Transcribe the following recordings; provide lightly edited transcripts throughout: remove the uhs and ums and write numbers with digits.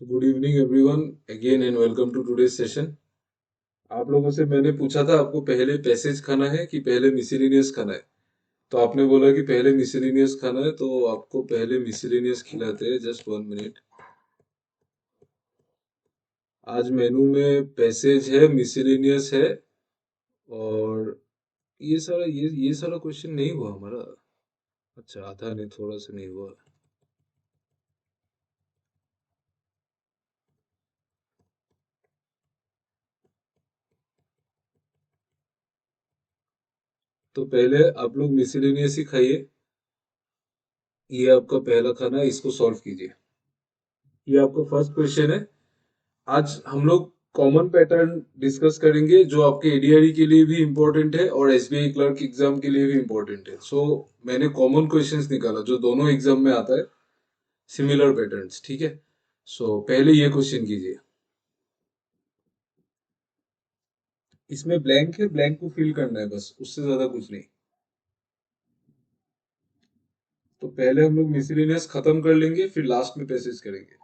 So good evening everyone again and welcome to today's session. आप लोगों से मैंने पूछा था आपको पहले पैसेज खाना है कि पहले मिसलेनियस खाना है। तो आपने बोला कि पहले मिसलेनियस खाना है, तो आपको पहले मिसलेनियस खिलाते हैं। Just 1 minute. आज मेनू में पैसेज है, मिसलेनियस है, और ये सारा क्वेश्चन नहीं हुआ हमारा। अच्छा, आधा नहीं, थोड़ा सा नहीं हुआ। तो पहले आप लोग मिसलेनियस ही खाइए। ये आपका पहला खाना है, इसको सॉल्व कीजिए। ये आपका फर्स्ट क्वेश्चन है। आज हम लोग कॉमन पैटर्न डिस्कस करेंगे जो आपके एडीआरई के लिए भी इम्पोर्टेंट है और एसबीआई क्लर्क एग्जाम के लिए भी इम्पोर्टेंट है। मैंने कॉमन क्वेश्चंस निकाला जो दोनों एग्जाम में आता है, सिमिलर पैटर्न्स। ठीक है। पहले ये क्वेश्चन कीजिए। इसमें ब्लैंक है, ब्लैंक को फिल करना है बस, उससे ज्यादा कुछ नहीं। तो पहले हम लोग मिसलेनियस खत्म कर लेंगे, फिर लास्ट में पैसेज करेंगे।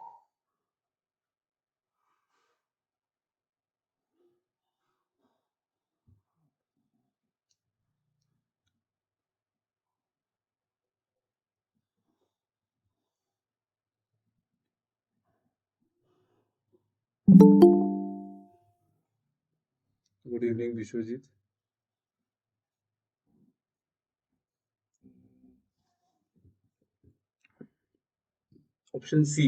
Good evening Vishwajeet. Option C.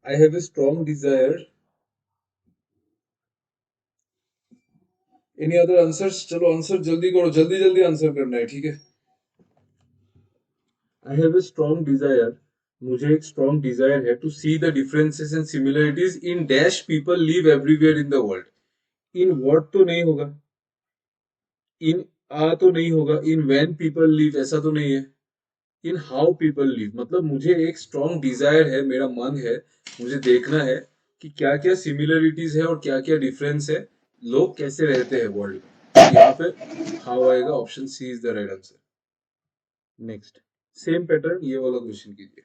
I have a strong desire. Any other answers? चलो आंसर जल्दी करो, जल्दी जल्दी आंसर करना है, ठीक है। I have a strong desire. मुझे एक स्ट्रॉन्ग डिजायर है to see the differences and similarities in dash people live everywhere in the world. In what तो नहीं होगा, इन आ तो नहीं होगा, इन व्हेन पीपल लिव ऐसा तो नहीं है, इन हाउ पीपल लिव। मतलब मुझे एक स्ट्रॉन्ग डिजायर है, मेरा मन है, मुझे देखना है कि क्या क्या सिमिलरिटीज है और क्या क्या डिफरेंस है, लोग कैसे रहते हैं वर्ल्ड में। यहाँ पे हाउ आएगा, option C is the right answer. Next, same pattern, ये वाला क्वेश्चन कीजिए।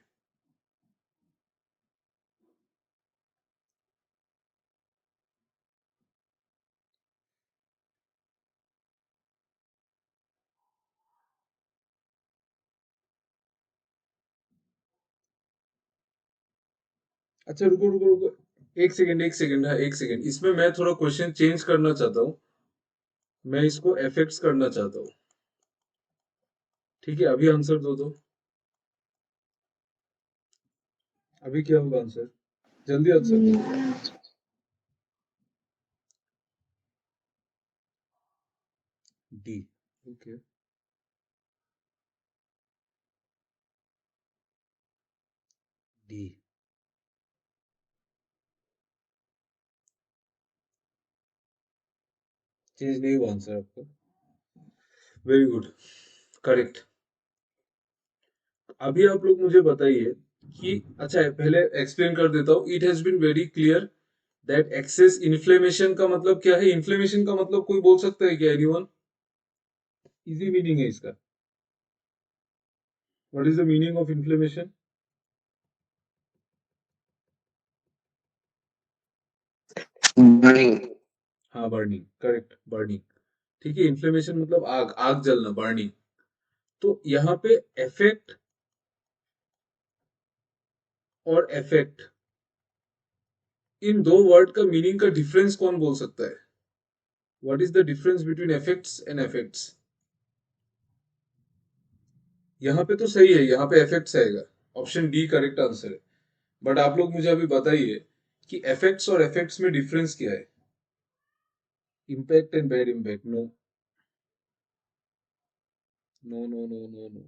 अच्छा, रुको रुको रुको, एक सेकंड एक सेकंड, हाँ एक सेकंड। इसमें मैं थोड़ा क्वेश्चन चेंज करना चाहता हूँ। मैं इसको एफेक्ट्स करना चाहता हूँ। ठीक है, अभी आंसर दो दो। अभी क्या होगा आंसर? जल्दी आंसर दो। डी। ओके। डी। चेंज नहीं हुआ आंसर आपका? Very good, correct. अभी आप लोग मुझे बताइए कि, अच्छा पहले एक्सप्लेन कर देता हूँ। It has been very clear that excess inflammation का मतलब क्या है। इन्फ्लेमेशन का मतलब कोई बोल सकता है क्या? एनीवन? इजी मीनिंग है इसका। What is the meaning of inflammation? Burning. हाँ, बर्निंग, करेक्ट, बर्निंग। ठीक है, इन्फ्लेमेशन मतलब आग, आग जलना, बर्निंग। तो यहाँ पे इफेक्ट और इफेक्ट, इन दो वर्ड का मीनिंग का डिफरेंस कौन बोल सकता है? What is the difference between effects and effects? यहाँ पे तो सही है, यहाँ पे इफेक्ट्स आएगा। ऑप्शन डी करेक्ट आंसर है। बट आप लोग मुझे अभी बताइए कि इफेक्ट्स और इफेक्ट्स में डिफरेंस क्या है? Impact and bad impact? No, no no no no no.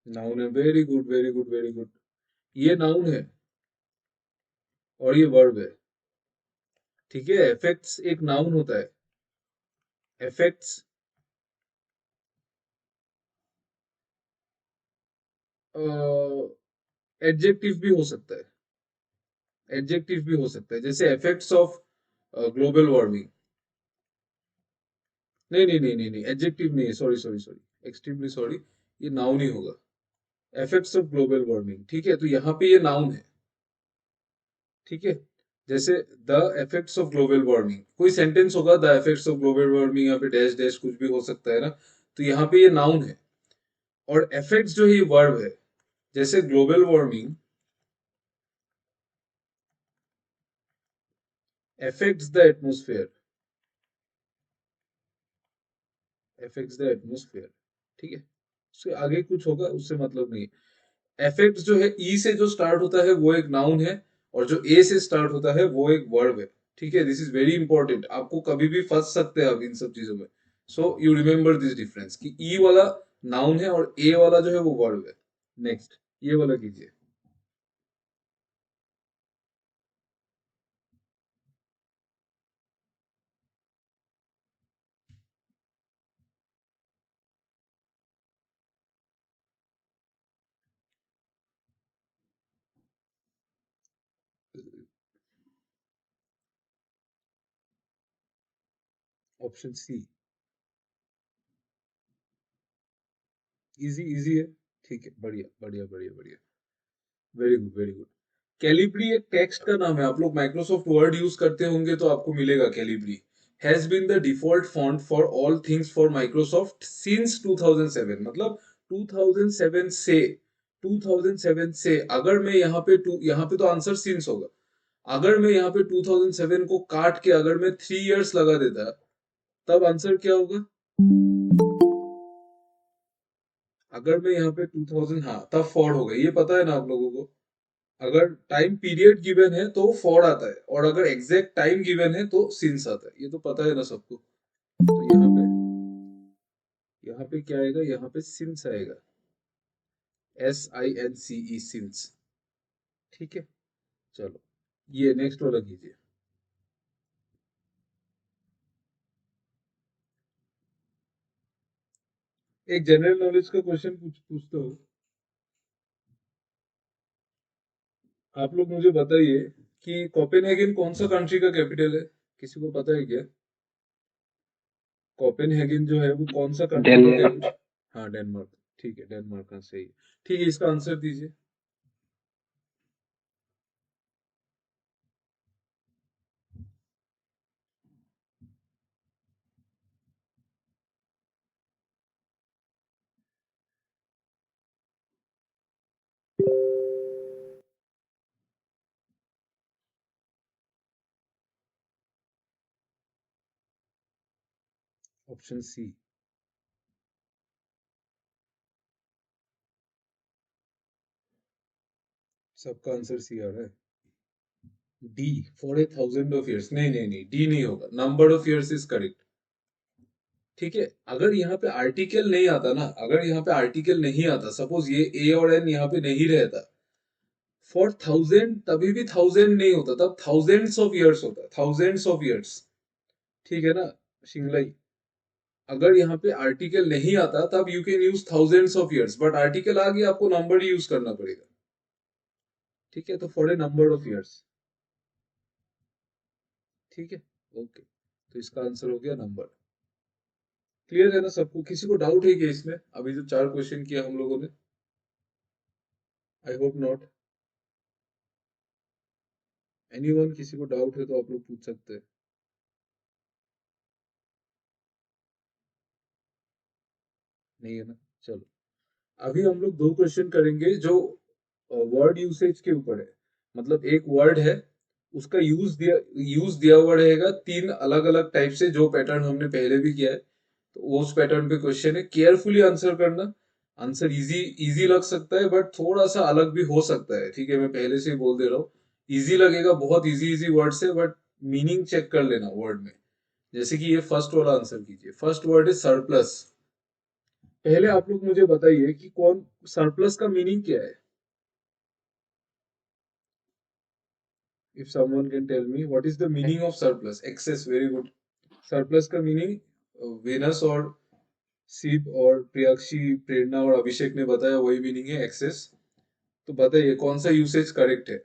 Noun है, very good very good very good. ये नाउन है और ये वर्ब है। ठीक है, इफेक्ट्स एक नाउन होता है। इफेक्ट्स एडजेक्टिव भी हो सकता है, एडजेक्टिव भी हो सकता है। जैसे इफेक्ट्स ऑफ ग्लोबल वार्मिंग। नहीं नहीं नहीं नहीं नहीं, एडजेक्टिव नहीं है, sorry sorry sorry, extremely sorry, ये नाउन ही होगा। इफेक्ट्स ऑफ ग्लोबल वार्मिंग, ठीक है, तो यहाँ पे ये नाउन है, ठीक है। जैसे the effects of global warming, कोई सेंटेंस होगा the effects of global warming, यहाँ पे डैश डैश कुछ भी हो सकता है ना, तो यहाँ पे ये नाउन है। और इफेक्ट्स जो है ये वर्ब है। जैसे global warming affects the atmosphere, affects the atmosphere, ठीक है। उसके आगे कुछ होगा उससे मतलब नहीं। affects जो है ई से जो स्टार्ट होता है वो एक नाउन है, और जो ए से स्टार्ट होता है वो एक वर्ब है, ठीक है। दिस इज वेरी इंपॉर्टेंट, आपको कभी भी फंस सकते हैं आप इन सब चीजों में। So you remember this difference कि ई वाला नाउन है और ए वाला जो है वो वर्ब है। नेक्स्ट ये वाला कीजिए। ऑप्शन सी, इजी इजी है, ठीक है, बढ़िया बढ़िया बढ़िया बढ़िया, very good very good. Calibri एक टेक्स्ट का नाम है, आप लोग माइक्रोसॉफ्ट वर्ड यूज करते होंगे तो आपको मिलेगा Calibri. Has been the default font for all things for Microsoft since 2007, मतलब 2007 से, 2007 से, अगर मैं यहाँ पे यहाँ पे तो आंसर सिंस होगा। अगर मैं यहाँ पे 2007 को काट के अगर मैं 3 इयर्स लगा देता, तब आंसर क्या होगा? अगर मैं यहाँ पे 2000, हाँ तब फॉर होगा, ये पता है ना आप लोगों को। अगर टाइम पीरियड गिवन है तो फॉर आता है, और अगर एग्जैक्ट टाइम गिवन है तो सिंस आता है, ये तो पता है ना सबको। तो यहाँ पे क्या आएगा, यहाँ पे सिंस आएगा, SINCE, सिंस, ठीक है। चलो ये नेक्स्ट वाला कीजिए। एक जनरल नॉलेज का क्वेश्चन पूछता हूँ, आप लोग मुझे बताइए कि कोपेनहेगन कौन सा कंट्री का कैपिटल है, किसी को पता है क्या? कोपेनहेगन जो है वो कौन सा कंट्री का कैपिटल? हाँ डेनमार्क, ठीक है, डेनमार्क का सही है। ठीक है, इसका आंसर दीजिए। ऑप्शन सी, सबका आंसर सी आ रहा है। डी, फॉर 1,000 ऑफ ईयर्स, नहीं नहीं नहीं, डी नहीं होगा, number of years is correct, ठीक है। अगर यहाँ पे आर्टिकल नहीं आता ना, अगर यहाँ पे आर्टिकल नहीं आता, सपोज ये ए और एन यहाँ पे नहीं रहता, फॉर 1,000 तभी भी 1,000 नहीं होता, तब थाउजेंड्स ऑफ ईयर्स होता, थाउजेंड्स ऑफ ईयर्स, ठीक है ना शिंगलाई। अगर यहाँ पे आर्टिकल नहीं आता तब you can use thousands of years, but article आ गया, आपको नंबर यूज करना पड़ेगा, ठीक है। तो for a number of years, ठीक है, ओके, तो इसका आंसर हो गया नंबर। क्लियर है ना सबको, किसी को डाउट है क्या इसमें, अभी जो 4 क्वेश्चन किया हम लोगों ने? I hope not. एनीवन, किसी को डाउट है तो आप लोग पूछ सकते हैं। नहीं है ना, चलो। अभी हम लोग 2 क्वेश्चन करेंगे जो वर्ड यूसेज के ऊपर है। मतलब एक वर्ड है, उसका यूज दिया हुआ रहेगा 3 अलग अलग टाइप से, जो पैटर्न हमने पहले भी किया है, तो उस पैटर्न पे क्वेश्चन है, केयरफुली आंसर करना। आंसर इजी इजी लग सकता है बट थोड़ा सा अलग भी हो सकता है, ठीक है, मैं पहले से ही बोल दे रहा हूँ। इजी लगेगा, बहुत इजी इजी वर्ड है, बट मीनिंग चेक कर लेना वर्ड में। जैसे कि ये फर्स्ट वाला आंसर कीजिए, फर्स्ट वर्ड है सरप्लस। पहले आप लोग मुझे बताइए कि कौन, सरप्लस का मीनिंग क्या है? If someone can tell me what is the meaning of surplus, excess, very good. Surplus का मीनिंग वेनस और शिव और प्रियाक्षी, प्रेरणा और अभिषेक ने बताया वही मीनिंग है, एक्सेस। तो बताइए कौन सा यूसेज करेक्ट है?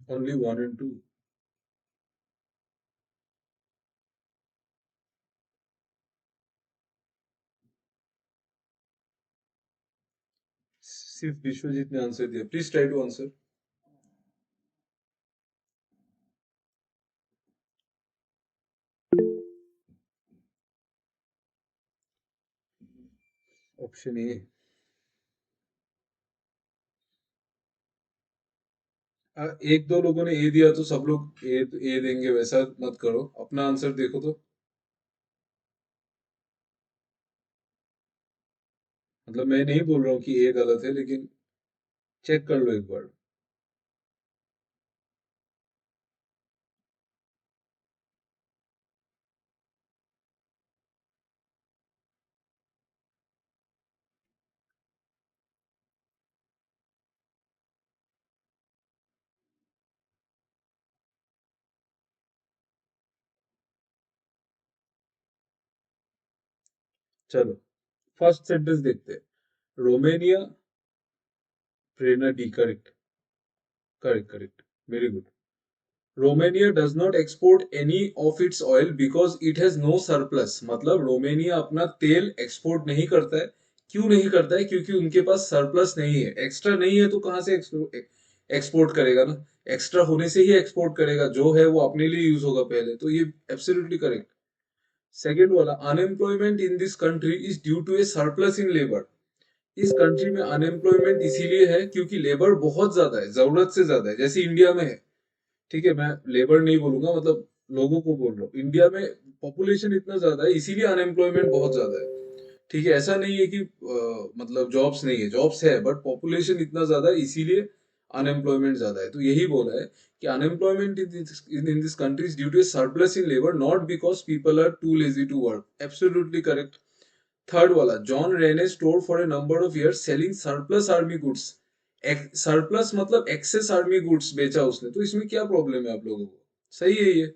Only one and two. सिर्फ विश्वजीत ने आंसर दिया. Please try to answer. Option A. एक दो लोगों ने ए दिया तो सब लोग ए देंगे, वैसा मत करो. अपना आंसर देखो तो. मतलब मैं नहीं बोल रहा हूँ कि ए गलत है, लेकिन चेक कर लो एक बार. चलो, फर्स्ट सेंटेंस देखते हैं. Romania. Prerna D. Correct. Correct, correct. Very good. Romania does not export any of its oil because it has no surplus. मतलब रोमेनिया अपना तेल एक्सपोर्ट नहीं करता है. क्यों नहीं करता है? क्योंकि उनके पास सरप्लस नहीं है, एक्स्ट्रा नहीं है, तो कहां से एक्सपोर्ट करेगा ना. एक्स्ट्रा होने से ही एक्सपोर्ट करेगा, जो है वो अपने लिए यूज होगा पहले. तो ये एब्सोल्युटली करेक्ट. सेकेंड वाला, unemployment in this country is due to a surplus in labour. इस कंट्री में अनएम्प्लॉयमेंट इसीलिए है क्योंकि लेबर बहुत ज्यादा है, जरूरत से ज्यादा है, जैसे इंडिया में है. ठीक है, मैं लेबर नहीं बोलूंगा, मतलब लोगों को बोल रहा हूँ. इंडिया में पॉपुलेशन इतना ज्यादा है, इसीलिए अनएम्प्लॉयमेंट बहुत ज्यादा है. ठीक है, ऐसा नहीं है कि मतलब जॉब्स नहीं है, जॉब्स है, बट पॉपुलेशन इतना ज्यादा है, इसीलिए अनएम्प्लॉयमेंट ज्यादा है. तो यही बोला है कि unemployment in this country is due to surplus in labour, not because people are too lazy to work. Absolutely correct. Third वाला, John ran a store for a number of year selling surplus army goods. Surplus मतलब excess army goods बेचा उसने, तो इसमें क्या problem है आप लोगों को? सही है ये.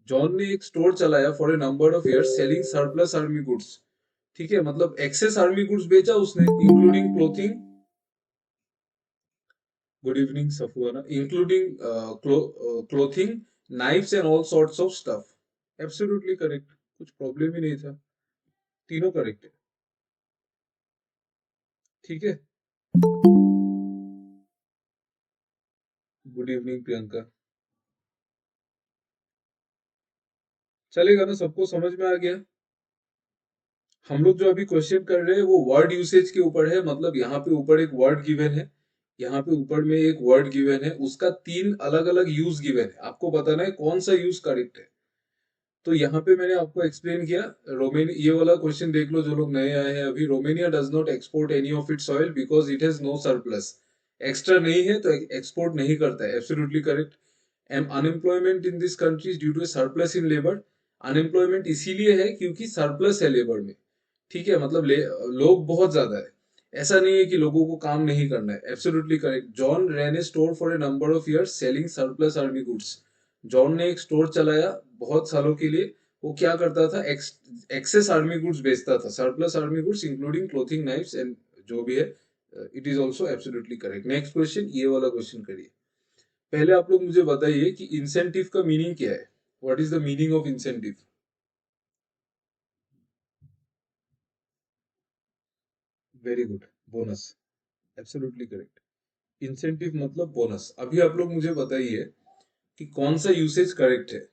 जॉन ने एक स्टोर चलाया for a number of year selling surplus army goods. ठीक है, मतलब एक्सेस आर्मी गुड्स बेचा उसने, including clothing. Good evening Safuana. Including clothing, knives and all sorts of stuff. Absolutely correct. कुछ प्रॉब्लम ही नहीं था. तीनों करेक्ट है. ठीक है. Good evening Priyanka. चलेगा ना? सबको समझ में आ गया? हम लोग जो अभी क्वेश्चन कर रहे हैं वो वर्ड यूसेज के ऊपर है. मतलब यहाँ पे ऊपर एक वर्ड गिवन है, यहाँ पे ऊपर में एक वर्ड गिवन है, उसका तीन अलग अलग यूज गिवन है. आपको बताना है कौन सा यूज करेक्ट है. तो यहाँ पे मैंने आपको एक्सप्लेन किया. रोमेनिया, ये वाला क्वेश्चन देख लो जो लोग नए आए हैं अभी. Romania does not export any of its oil because it has no surplus. Extra नहीं है तो एक्सपोर्ट नहीं करता है. Absolutely correct. And unemployment in this country due to surplus in labour. Unemployment इसीलिए है क्योंकि सरप्लस है लेबर में. ठीक है, मतलब लोग बहुत ज्यादा है. ऐसा नहीं है कि लोगों को काम नहीं करना है. Absolutely correct. John ran a store for a number of years selling surplus army goods. John ने एक स्टोर चलाया बहुत सालों के लिए. वो क्या करता था? एक्सेस आर्मी गुड्स बेचता था, surplus army goods including clothing, knives and जो भी है. It is also absolutely correct. Next question, ये वाला क्वेश्चन करिए. पहले आप लोग मुझे बताइए कि इंसेंटिव का मीनिंग क्या है. What is the meaning of incentive? Very good. Bonus. Absolutely correct. Incentive मतलब बोनस. अभी आप लोग मुझे बताइए कि कौन सा यूसेज करेक्ट है.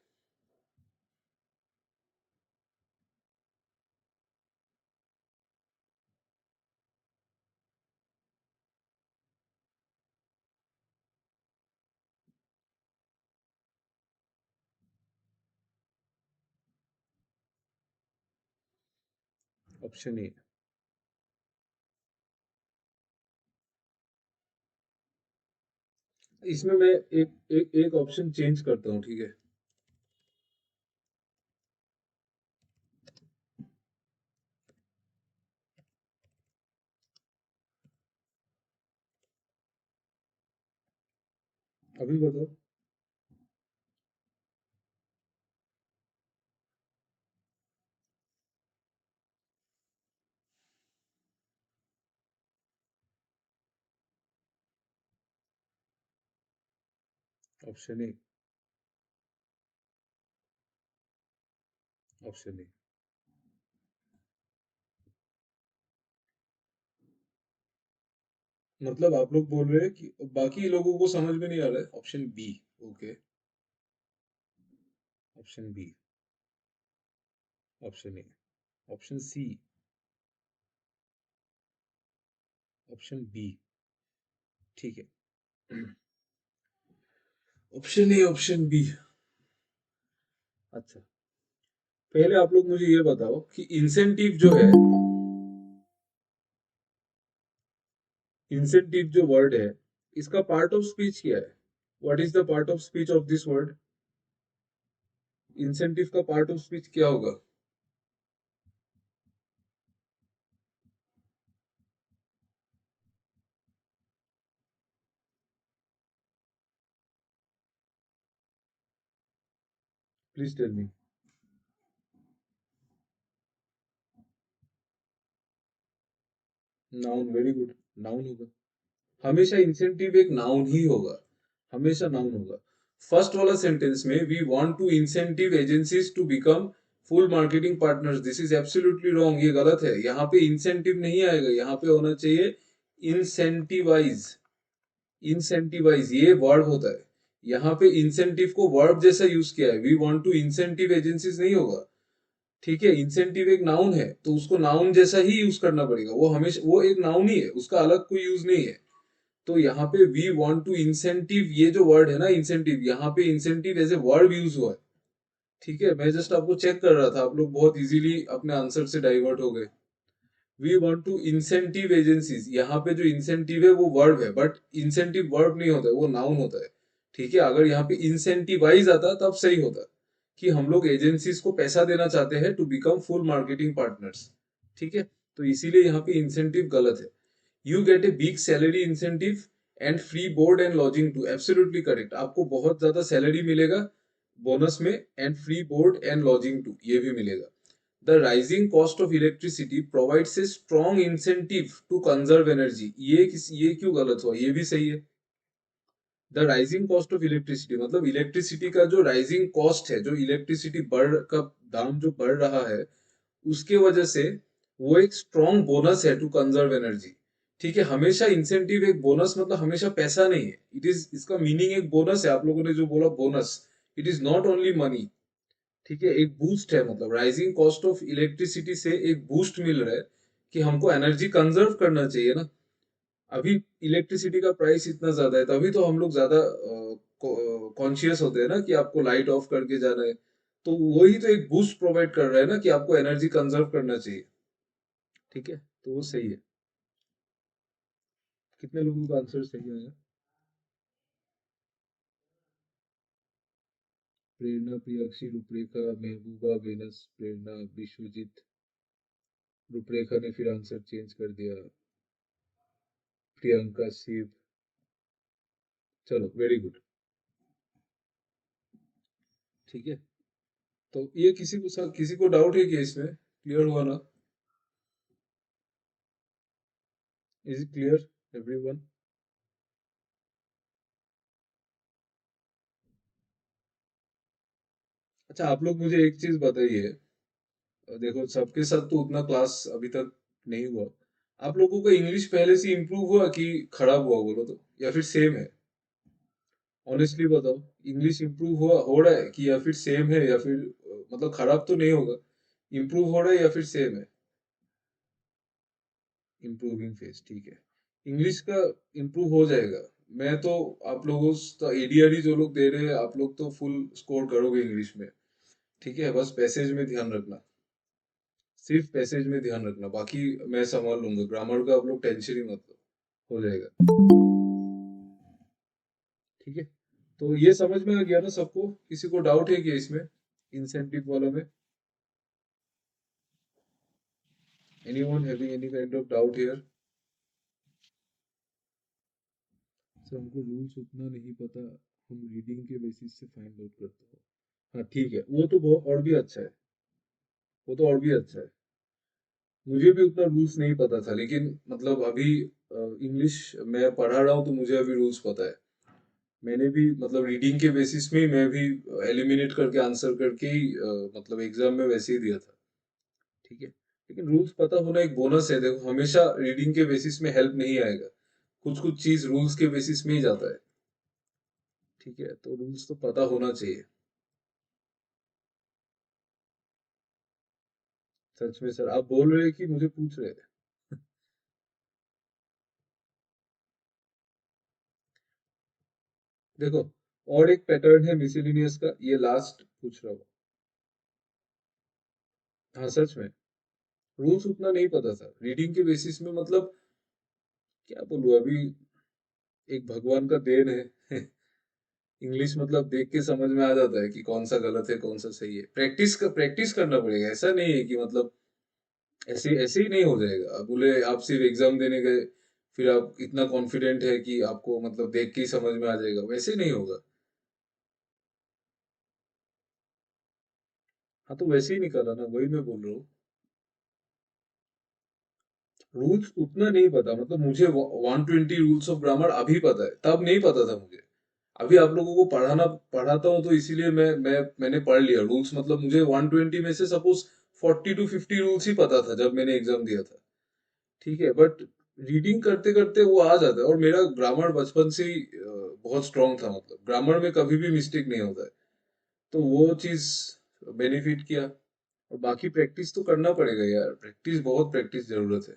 ऑप्शन ए. इसमें मैं एक ऑप्शन चेंज करता हूँ. ठीक है. अभी बताओ. ऑप्शन ए, ऑप्शन ए। मतलब आप लोग बोल रहे हैं कि बाकी लोगों को समझ में नहीं आ रहा है, option B. Okay, option B, option A, option C, option B. ठीक है। Option A, option B. अच्छा, पहले आप लोग मुझे ये बताओ कि इंसेंटिव जो है, इंसेंटिव जो वर्ड है, इसका पार्ट ऑफ स्पीच क्या है? What is the part of speech of this word? Incentive का पार्ट ऑफ स्पीच क्या होगा? Please tell me. Noun, very good. Noun होगा। हमेशा इंसेंटिव एक नाउन ही होगा, हमेशा नाउन होगा। फर्स्ट वाला सेंटेंस में we want to incentive agencies to become full marketing partners, this is absolutely wrong, ये गलत है। यहाँ पे इंसेंटिव नहीं आएगा, यहाँ पे होना चाहिए इंसेंटिवाइज। इंसेंटिवाइज ये वर्ब होता है, यहाँ पे इंसेंटिव को वर्ब जैसा यूज किया है, we want to incentive agencies नहीं होगा। ठीक है, इंसेंटिव एक नाउन है तो उसको नाउन जैसा ही यूज करना पड़ेगा, वो हमेशा वो एक नाउन ही है, उसका अलग कोई यूज नहीं है। तो यहाँ पे वी वांट टू इंसेंटिव, ये जो वर्ड है ना इंसेंटिव, यहाँ पे incentive as a word use हुआ है। ठीक है, मैं जस्ट आपको चेक कर रहा था, आप लोग बहुत इजीली अपने आंसर से डाइवर्ट हो गए। We want to incentive agencies, यहाँ पे जो इंसेंटिव है वो वर्ब है, बट इंसेंटिव वर्ब नहीं होता है, वो नाउन होता है। ठीक है, अगर यहाँ पे इंसेंटिवाइज आता तब सही होता कि हम लोग एजेंसीज को पैसा देना चाहते हैं to become full marketing partners. ठीक है, तो इसीलिए यहाँ पे इंसेंटिव गलत है। You get a big salary incentive and free board and lodging too, absolutely correct, आपको बहुत ज्यादा सैलरी मिलेगा बोनस में, and free board and lodging too ये भी मिलेगा। The rising cost of electricity provides a strong incentive to conserve energy, ये क्यों गलत हुआ? ये भी सही है। The rising cost of electricity मतलब इलेक्ट्रिसिटी का जो राइजिंग कॉस्ट है, जो इलेक्ट्रिसिटी बढ़ का दाम जो बढ़ रहा है, उसके वजह से वो एक स्ट्रॉन्ग बोनस है टू कंजर्व एनर्जी। ठीक है, हमेशा इंसेंटिव एक बोनस मतलब हमेशा पैसा नहीं है, इट इज, इसका मीनिंग एक बोनस है, आप लोगों ने जो बोला bonus, it is not only money. ठीक है, एक बूस्ट है, मतलब राइजिंग कॉस्ट ऑफ इलेक्ट्रिसिटी से एक बूस्ट मिल रहा है कि हमको एनर्जी कंजर्व करना चाहिए ना। अभी इलेक्ट्रिसिटी का प्राइस इतना ज्यादा है, तभी तो हम लोग ज्यादा कॉन्शियस होते हैं ना कि आपको लाइट ऑफ करके जाना है। तो वही तो एक बूस्ट प्रोवाइड कर रहा है ना कि आपको एनर्जी कंजर्व करना चाहिए। ठीक है, तो वो सही है। कितने लोगों का आंसर सही आया? प्रेरणा, प्रियक्षी, रूपरेखा, महबूबा, वेनस, प्रेरणा, विश्वजीत। रूपरेखा ने फिर आंसर चेंज कर दिया। प्रियंका, शिव। चलो, वेरी गुड। ठीक है, तो ये किसी को डाउट है कि इसमें क्लियर हुआ ना? Is it clear everyone? अच्छा, आप लोग मुझे एक चीज बताइए, देखो सबके साथ तो उतना क्लास अभी तक नहीं हुआ, आप लोगों का इंग्लिश पहले से इम्प्रूव हुआ कि खराब हुआ, बोलो तो, या फिर सेम है? ऑनेस्टली बताओ, इंग्लिश इम्प्रूव हुआ हो रहा है कि या फिर सेम है, या फिर मतलब खराब तो नहीं होगा, इम्प्रूव हो रहा है या फिर सेम है? इम्प्रूविंग फेज, ठीक है। इंग्लिश का इम्प्रूव हो जाएगा। मैं तो, आप लोगों तो एडीआरई जो लोग दे रहे हैं, आप लोग तो फुल स्कोर करोगे इंग्लिश में। ठीक है, बस पैसेज में ध्यान रखना, सिर्फ पैसेज में ध्यान रखना, बाकी मैं संभाल लूंगा, ग्रामर का आप लोग टेंशन ही मत लो, हो जाएगा। ठीक है, तो ये समझ में आ गया ना सबको? किसी को डाउट है क्या इसमें, इंसेंटिव वाला में? Anyone having any kind of doubt here? Sir हमको रूल्स उतना नहीं पता, हम रीडिंग के बेसिस से फाइंड आउट करते हैं। हाँ ठीक है, वो तो बहुत और भी अच्छा है, वो तो और भी अच्छा है। मुझे भी उतना रूल्स नहीं पता था, लेकिन मतलब अभी इंग्लिश मैं पढ़ा रहा हूँ तो मुझे अभी रूल्स पता है। मैंने भी मतलब रीडिंग के बेसिस में ही मैं भी एलिमिनेट करके आंसर करके ही मतलब एग्जाम में वैसे ही दिया था। ठीक है, लेकिन रूल्स पता होना एक बोनस है। देखो हमेशा रीडिंग के बेसिस में हेल्प नहीं आएगा, कुछ कुछ चीज रूल्स के बेसिस में ही जाता है। ठीक है, तो रूल्स तो पता होना चाहिए। सच में सर, आप बोल रहे हैं कि मुझे पूछ रहे हैं? देखो, और एक पैटर्न है मिसलिनियस का, ये लास्ट पूछ रहा हूँ। हाँ सच में, रूल्स उतना नहीं पता था रीडिंग के बेसिस में, मतलब क्या बोलूं अभी, एक भगवान का देन है। इंग्लिश मतलब देख के समझ में आ जाता है कि कौन सा गलत है कौन सा सही है। प्रैक्टिस करना पड़ेगा, ऐसा नहीं है कि मतलब ऐसे ऐसे ही नहीं हो जाएगा। अब बोले आप सिर्फ एग्जाम देने गए, फिर आप इतना कॉन्फिडेंट है कि आपको मतलब देख के ही समझ में आ जाएगा, वैसे नहीं होगा। हाँ तो वैसे ही निकाला ना, वही मैं बोल रहा हूँ। रूल्स उतना नहीं पता, मतलब मुझे 120 रूल्स ऑफ ग्रामर अभी पता है, तब नहीं पता था मुझे। अभी आप लोगों को पढ़ाता हूँ तो इसीलिए मैंने पढ़ लिया रूल्स। मतलब मुझे 120 में से सपोज 40 to 50 रूल्स ही पता था जब मैंने एग्जाम दिया था। ठीक है, बट रीडिंग करते करते वो आ जाता है। और मेरा ग्रामर बचपन से ही बहुत स्ट्रांग था, मतलब ग्रामर में कभी भी मिस्टेक नहीं होता है। तो वो चीज बेनिफिट किया। और बाकी प्रैक्टिस तो करना पड़ेगा यार, प्रैक्टिस, बहुत प्रैक्टिस जरूरत है।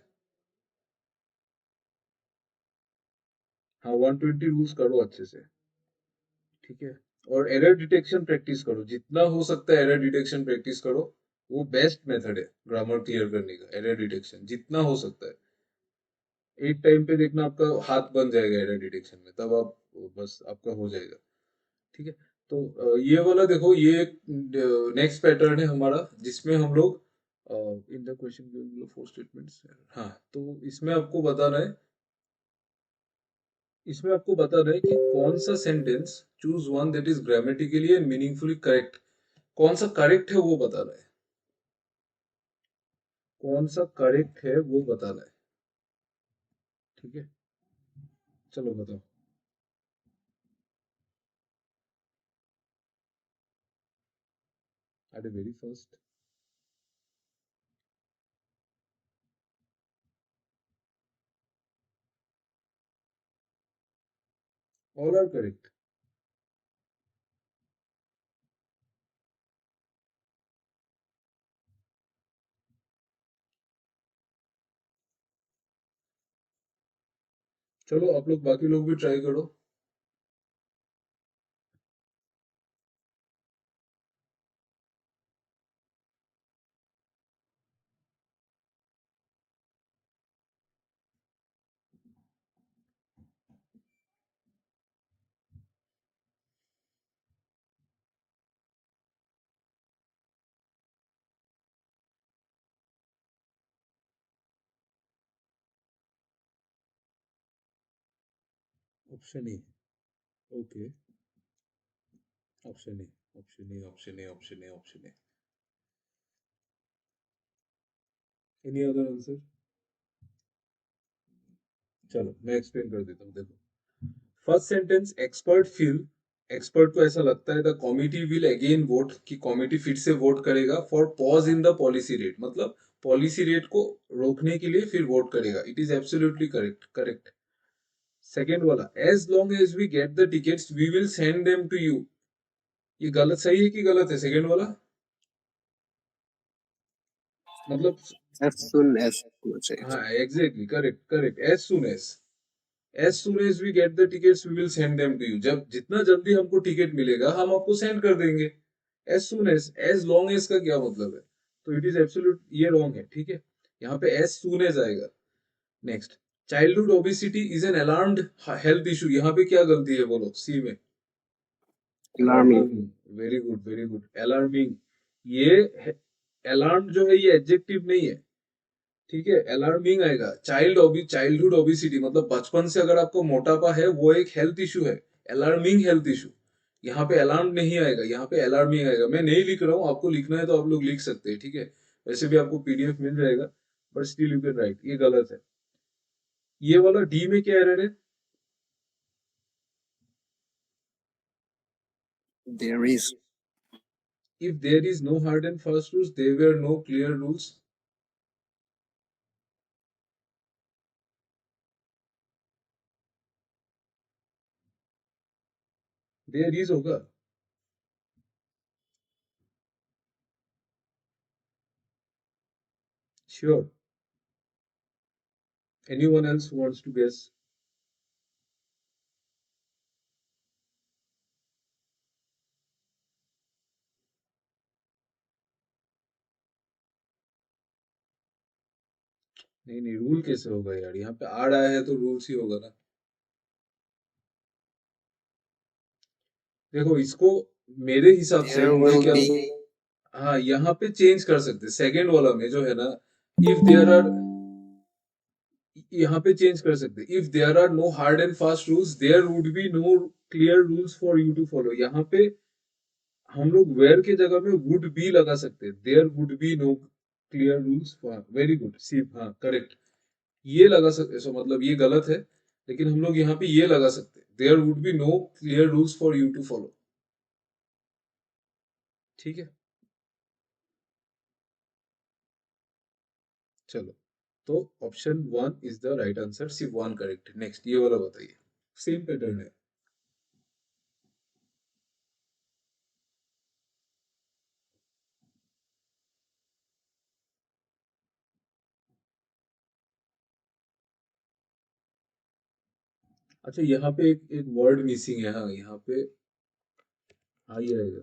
हाँ, 120 रूल्स करो अच्छे से। ठीक है, और एरर डिटेक्शन प्रैक्टिस करो, जितना हो सकता है एरर डिटेक्शन प्रैक्टिस करो। वो बेस्ट मेथड है ग्रामर क्लियर करने का, एरर डिटेक्शन जितना हो सकता है। एक टाइम पे देखना आपका हाथ बन जाएगा एरर डिटेक्शन में, तब आप बस आपका हो जाएगा। ठीक है, तो ये वाला देखो, ये नेक्स्ट पैटर्न है हमारा, जिसमें हम लोग in the question four statements. हाँ, तो इसमें आपको बताना है कि कौन सा sentence, choose one that is grammatically and meaningfully correct. कौन सा करेक्ट है वो बताना है, कौन सा करेक्ट है वो बताना है। ठीक है, चलो बताओ। अरे very first. All are correct. चलो आप लोग, बाकी लोग भी ट्राई करो। Option A. Okay, option A, option A, option A, option A, option A. Any other answer? चलो मैं एक्सप्लेन कर देता हूँ, देखो। फर्स्ट सेंटेंस, एक्सपर्ट को ऐसा लगता है the committee will again vote, कि कॉमिटी फिर से वोट करेगा for pause in the policy rate, मतलब पॉलिसी रेट को रोकने के लिए फिर वोट करेगा। It is absolutely correct, correct. Second वाला, as long as we get the tickets we will send them to you. ये गलत, सही है कि गलत है सेकेंड वाला? मतलब as soon as होना चाहिए। हाँ, exactly correct, correct. As soon as we get the tickets we will send them to you, जब जितना जल्दी हमको टिकट मिलेगा हम आपको सेंड कर देंगे। एज लॉन्ग एज का क्या मतलब है? तो इट इज एब्सोल्यूट, ये रॉन्ग है। ठीक है, यहाँ पे एज सुन एज आएगा। Next, childhood obesity is an alarmed health issue, यहाँ पे क्या गलती है बोलो, सी में? alarming, alarming, very good, very good, alarming. ये अलार्म जो है ये एडजेक्टिव नहीं है। ठीक है, अलार्मिंग आएगा। चाइल्डहुड ओबिसिटी मतलब बचपन से अगर आपको मोटापा है, वो एक हेल्थ इशू है, अलार्मिंग हेल्थ इशू। यहाँ पे अलार्म नहीं आएगा, यहाँ पे अलार्मिंग आएगा। मैं नहीं लिख रहा हूँ, आपको लिखना है तो आप लोग लिख सकते हैं। ठीक है, वैसे भी आपको पीडीएफ मिल जाएगा, but still you can write, ये गलत है। ये वाला डी में क्या एरर है? There is. If there is no hard and fast rules, there were no clear rules. There is होगा. Sure. Anyone else who wants to guess? नहीं नहीं, रूल कैसे होगा यार? यहाँ पे आड़ आया है तो रूल्स ही होगा ना. देखो इसको मेरे हिसाब से There मैं will क्या, be. हाँ यहाँ पे चेंज कर सकते. सेकंड वाला में जो है ना, इफ देयर आर, यहाँ पे चेंज कर सकते. If there are no hard and fast rules, there would be no clear rules for you to follow. यहाँ पे हम लोग वेयर के जगह में वुड बी लगा सकते. There would be no clear rules for. Very good C, हाँ करेक्ट. ये लगा सकते. सो मतलब ये गलत है, लेकिन हम लोग यहाँ पे ये लगा सकते. There would be no clear rules for you to follow. ठीक है, चलो. तो option one is the right answer. सिर्फ वन करेक्ट. नेक्स्ट ये वाला बताइए. सेम पैटर्न है. अच्छा यहाँ पे एक वर्ड मिसिंग है. हाँ यहाँ पे आई आएगा.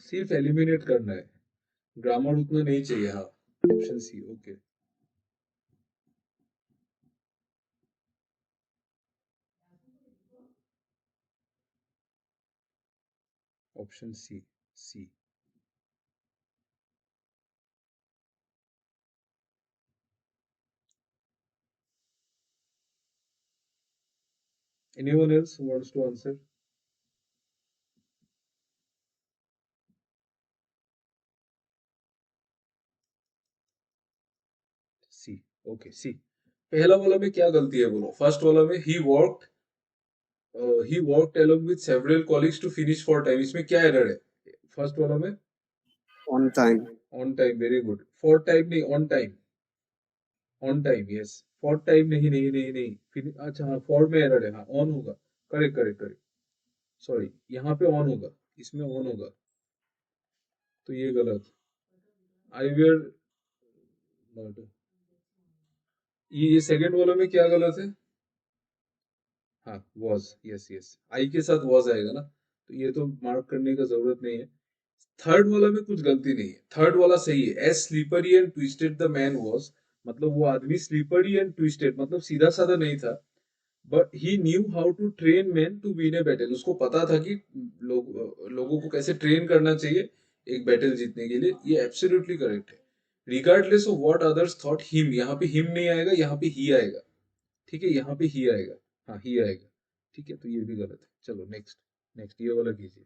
सिर्फ एलिमिनेट करना है. ग्रामर उतना नहीं चाहिए. हाँ, option C. Okay. Option C. C. Anyone else who wants to answer? C. Okay C. पहला वाला में क्या गलती है बोलो. फर्स्ट वाला में he walked along with several colleagues to finish for time. इसमें क्या एरर है? फर्स्ट वाला में On time. On time. Very good. For time नहीं, on time. On time yes. For time नहीं नहीं नहीं नहीं. अच्छा हाँ, फॉर में एरर है. हाँ ऑन होगा. Correct correct correct. सॉरी, यहाँ पे ऑन होगा, इसमें ऑन होगा. तो ये गलत. आई वेयर नॉट. ये सेकंड वाला में क्या गलत है? हाँ वॉज. यस यस, आई के साथ वॉज आएगा ना, तो ये तो मार्क करने का जरूरत नहीं है. थर्ड वाला में कुछ गलती नहीं है. थर्ड वाला सही है. As slippery and twisted the man was. मतलब वो आदमी स्लीपरी एंड ट्विस्टेड मतलब सीधा साधा नहीं था. But he knew how to train man to win a battle. उसको पता था कि लोगों को कैसे ट्रेन करना चाहिए एक बैटल जीतने के लिए. ये एब्सोल्युटली करेक्ट है. Regardless of what others thought him. यहाँ पे हिम नहीं आएगा, यहाँ पे ही आएगा. ठीक है, यहाँ पे ही आएगा. हाँ ही आएगा. ठीक है, तो ये भी गलत है. चलो नेक्स्ट. नेक्स्ट ये वाला कीजिए.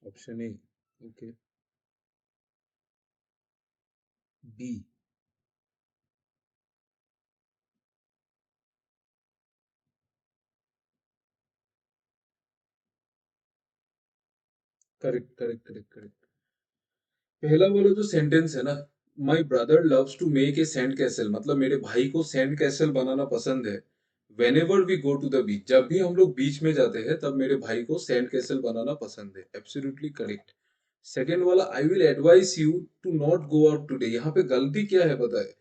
Option A. Okay. B. Correct correct correct correct. पहला वाला जो सेंटेंस है ना, my brother loves to make a sand castle, मतलब मेरे भाई को सैंड कैसल बनाना पसंद है. Whenever we go to the beach, जब भी हम लोग बीच में जाते हैं तब मेरे भाई को सैंड कैसल बनाना पसंद है. Absolutely correct. सेकेंड वाला, I will advice you to not go out today. यहाँ पे गलती क्या है पता है?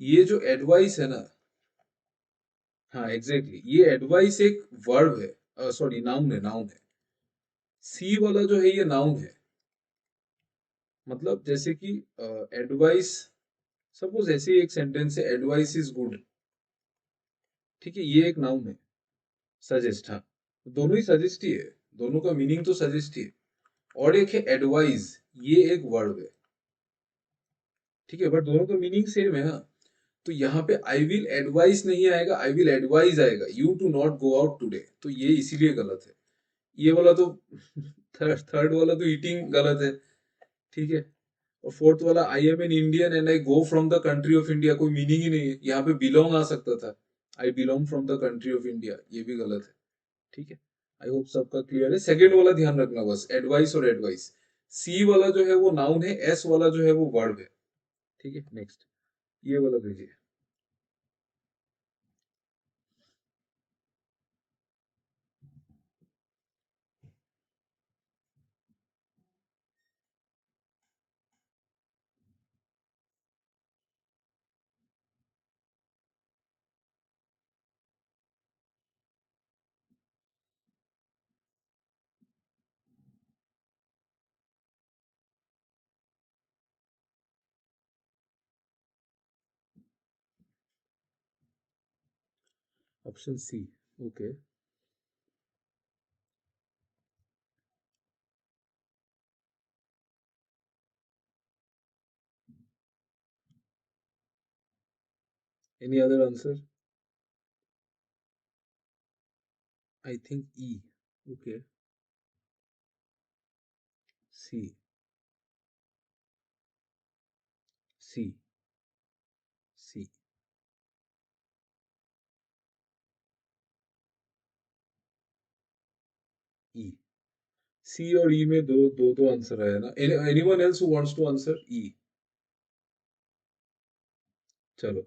ये जो एडवाइस है ना, हाँ एग्जैक्टली, ये एडवाइस एक वर्ब है. सॉरी नाउन है, नाउन है. सी वाला जो है ये नाउन है, मतलब जैसे कि एडवाइस, सपोज ऐसे ही एक सेंटेंस है, एडवाइस इज गुड, ठीक है, ये एक नाउन है। सजेस्ट, हाँ, दोनों ही सजेस्ट ही है, दोनों का मीनिंग तो सजेस्ट ही है। और एक है एडवाइज, ये एक वर्ब है, ठीक है, बट दोनों का मीनिंग सेम है, हाँ। तो यहाँ पे आई विल एडवाइस नहीं आएगा, आई विल एडवाइज आएगा, you to not go out today, तो ये इसीलिए गलत है। ये वाला तो थर्ड थर्ड वाला तो ईटिंग गलत है, ठीक है। और फोर्थ वाला, I am an Indian and I go from the country of India, कोई मीनिंग ही नहीं है, यहाँ पे बिलोंग आ सकता था, I belong from the country of India, ये भी गलत है, ठीक है। आई होप सबका क्लियर है। सेकंड वाला ध्यान रखना बस, एडवाइस और एडवाइस। सी वाला जो है वो नाउन है, एस वाला जो है वो वर्ब है, ठीक है। नेक्स्ट, ये वाला भेजिए। Option C, okay. Any other answer? I think E, okay. C, C, C, E. C और ई में दो दो दो आंसर आया ना। Anyone else who wants to answer E? चलो,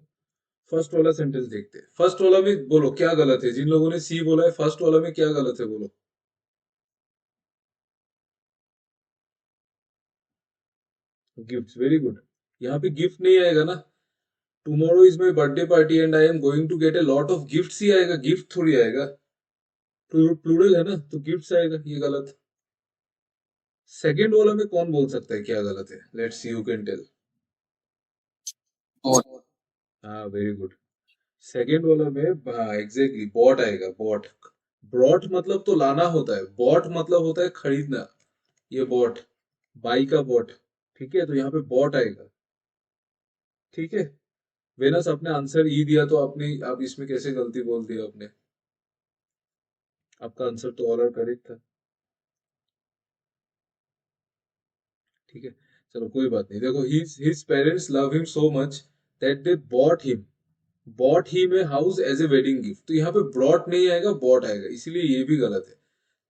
फर्स्ट वाला सेंटेंस देखते हैं। फर्स्ट वाला में बोलो क्या गलत है, जिन लोगों ने सी बोला है फर्स्ट वाला में क्या गलत है बोलो। Gift, very good. यहाँ पे गिफ्ट नहीं आएगा ना, tomorrow is my birthday party and I am going to get a lot of gifts ही आएगा, गिफ्ट थोड़ी आएगा। प्लूरल है ना, तो गिफ्ट्स आएगा, ये गलत। सेकंड वाला में कौन बोल सकता है क्या गलत है? Let's see you can tell. Bought. हाँ, वेरी गुड। सेकंड वाला में, हाँ एग्जैक्टली, बॉट आएगा, बॉट। ब्रॉट मतलब तो लाना होता है, बॉट मतलब होता है खरीदना, ये बॉट, बाई का बॉट, ठीक है, तो यहाँ पे बॉट आएगा, ठीक है। वेनस, आपने आंसर ई दिया तो आपने, आप इसमें कैसे गलती बोल दी आपने? आपका आंसर तो ऑल आर करेक्ट था, ठीक है। चलो कोई बात नहीं, देखो, his parents love him so much that they bought him a house as a wedding gift, तो यहाँ पे ब्रॉट नहीं आएगा, बॉट आएगा, इसीलिए ये भी गलत है।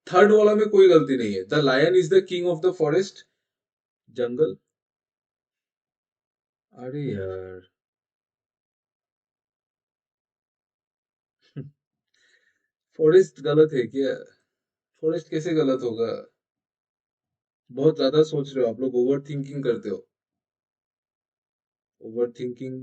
थर्ड वाला में कोई गलती नहीं है, the lion is the king of the forest, जंगल। अरे यार, फॉरेस्ट गलत है क्या? फॉरेस्ट कैसे गलत होगा? बहुत ज्यादा सोच रहे हो आप लोग, ओवर थिंकिंग करते हो। ओवर थिंकिंग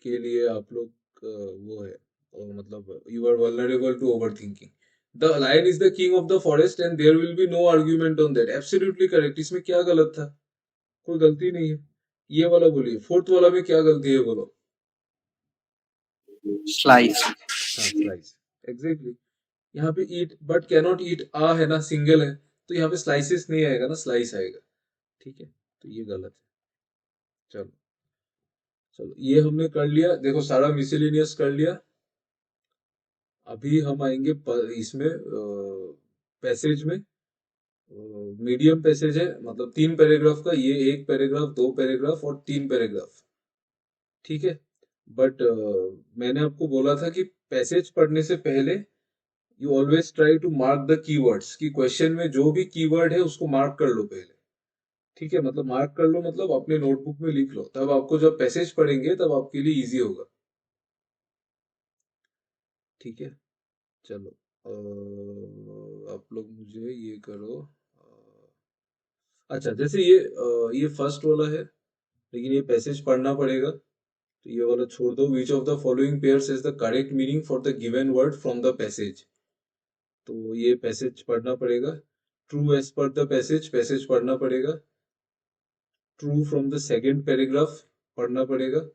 के लिए आप लोग वो है, मतलब you are vulnerable to over thinking. The lion is the king of the forest and there will be no argument on that, absolutely correct, इसमें क्या गलत था? कोई गलती नहीं है। ये वाला बोलिए, फोर्थ वाला में क्या गलती है बोलो। Slice. हाँ, स्लाइस, एग्जैक्टली। यहाँ पे ईट बट कैनॉट ईट आ है ना, सिंगल है, तो यहाँ पे स्लाइसेस नहीं आएगा ना, स्लाइस आएगा, ठीक है, तो ये गलत है। चलो, चलो ये हमने कर लिया, देखो सारा मिसलेनियस कर लिया। अभी हम आएंगे इसमें पैसेज में। मीडियम पैसेज है, मतलब 3 पैराग्राफ का, ये 1 पैराग्राफ, 2 पैराग्राफ और 3 पैराग्राफ, ठीक है। बट मैंने आपको बोला था कि पैसेज पढ़ने से पहले you always try to mark the keywords, कि क्वेश्चन में जो भी कीवर्ड है उसको मार्क कर लो पहले, ठीक है, मतलब मार्क कर लो, मतलब अपने नोटबुक में लिख लो, तब आपको जब पैसेज पढ़ेंगे तब आपके लिए इजी होगा, ठीक है। चलो, आप लोग मुझे ये करो, अच्छा, जैसे ये फर्स्ट वाला है, लेकिन ये पैसेज पढ़ना पड़ेगा, तो ये वाला छोड़ दो। Which of the following pairs is the correct meaning for the given word from the passage? तो ये पैसेज पढ़ना पड़ेगा। True as per the passage, passage पढ़ना पड़ेगा। True from the second paragraph पढ़ना पड़ेगा।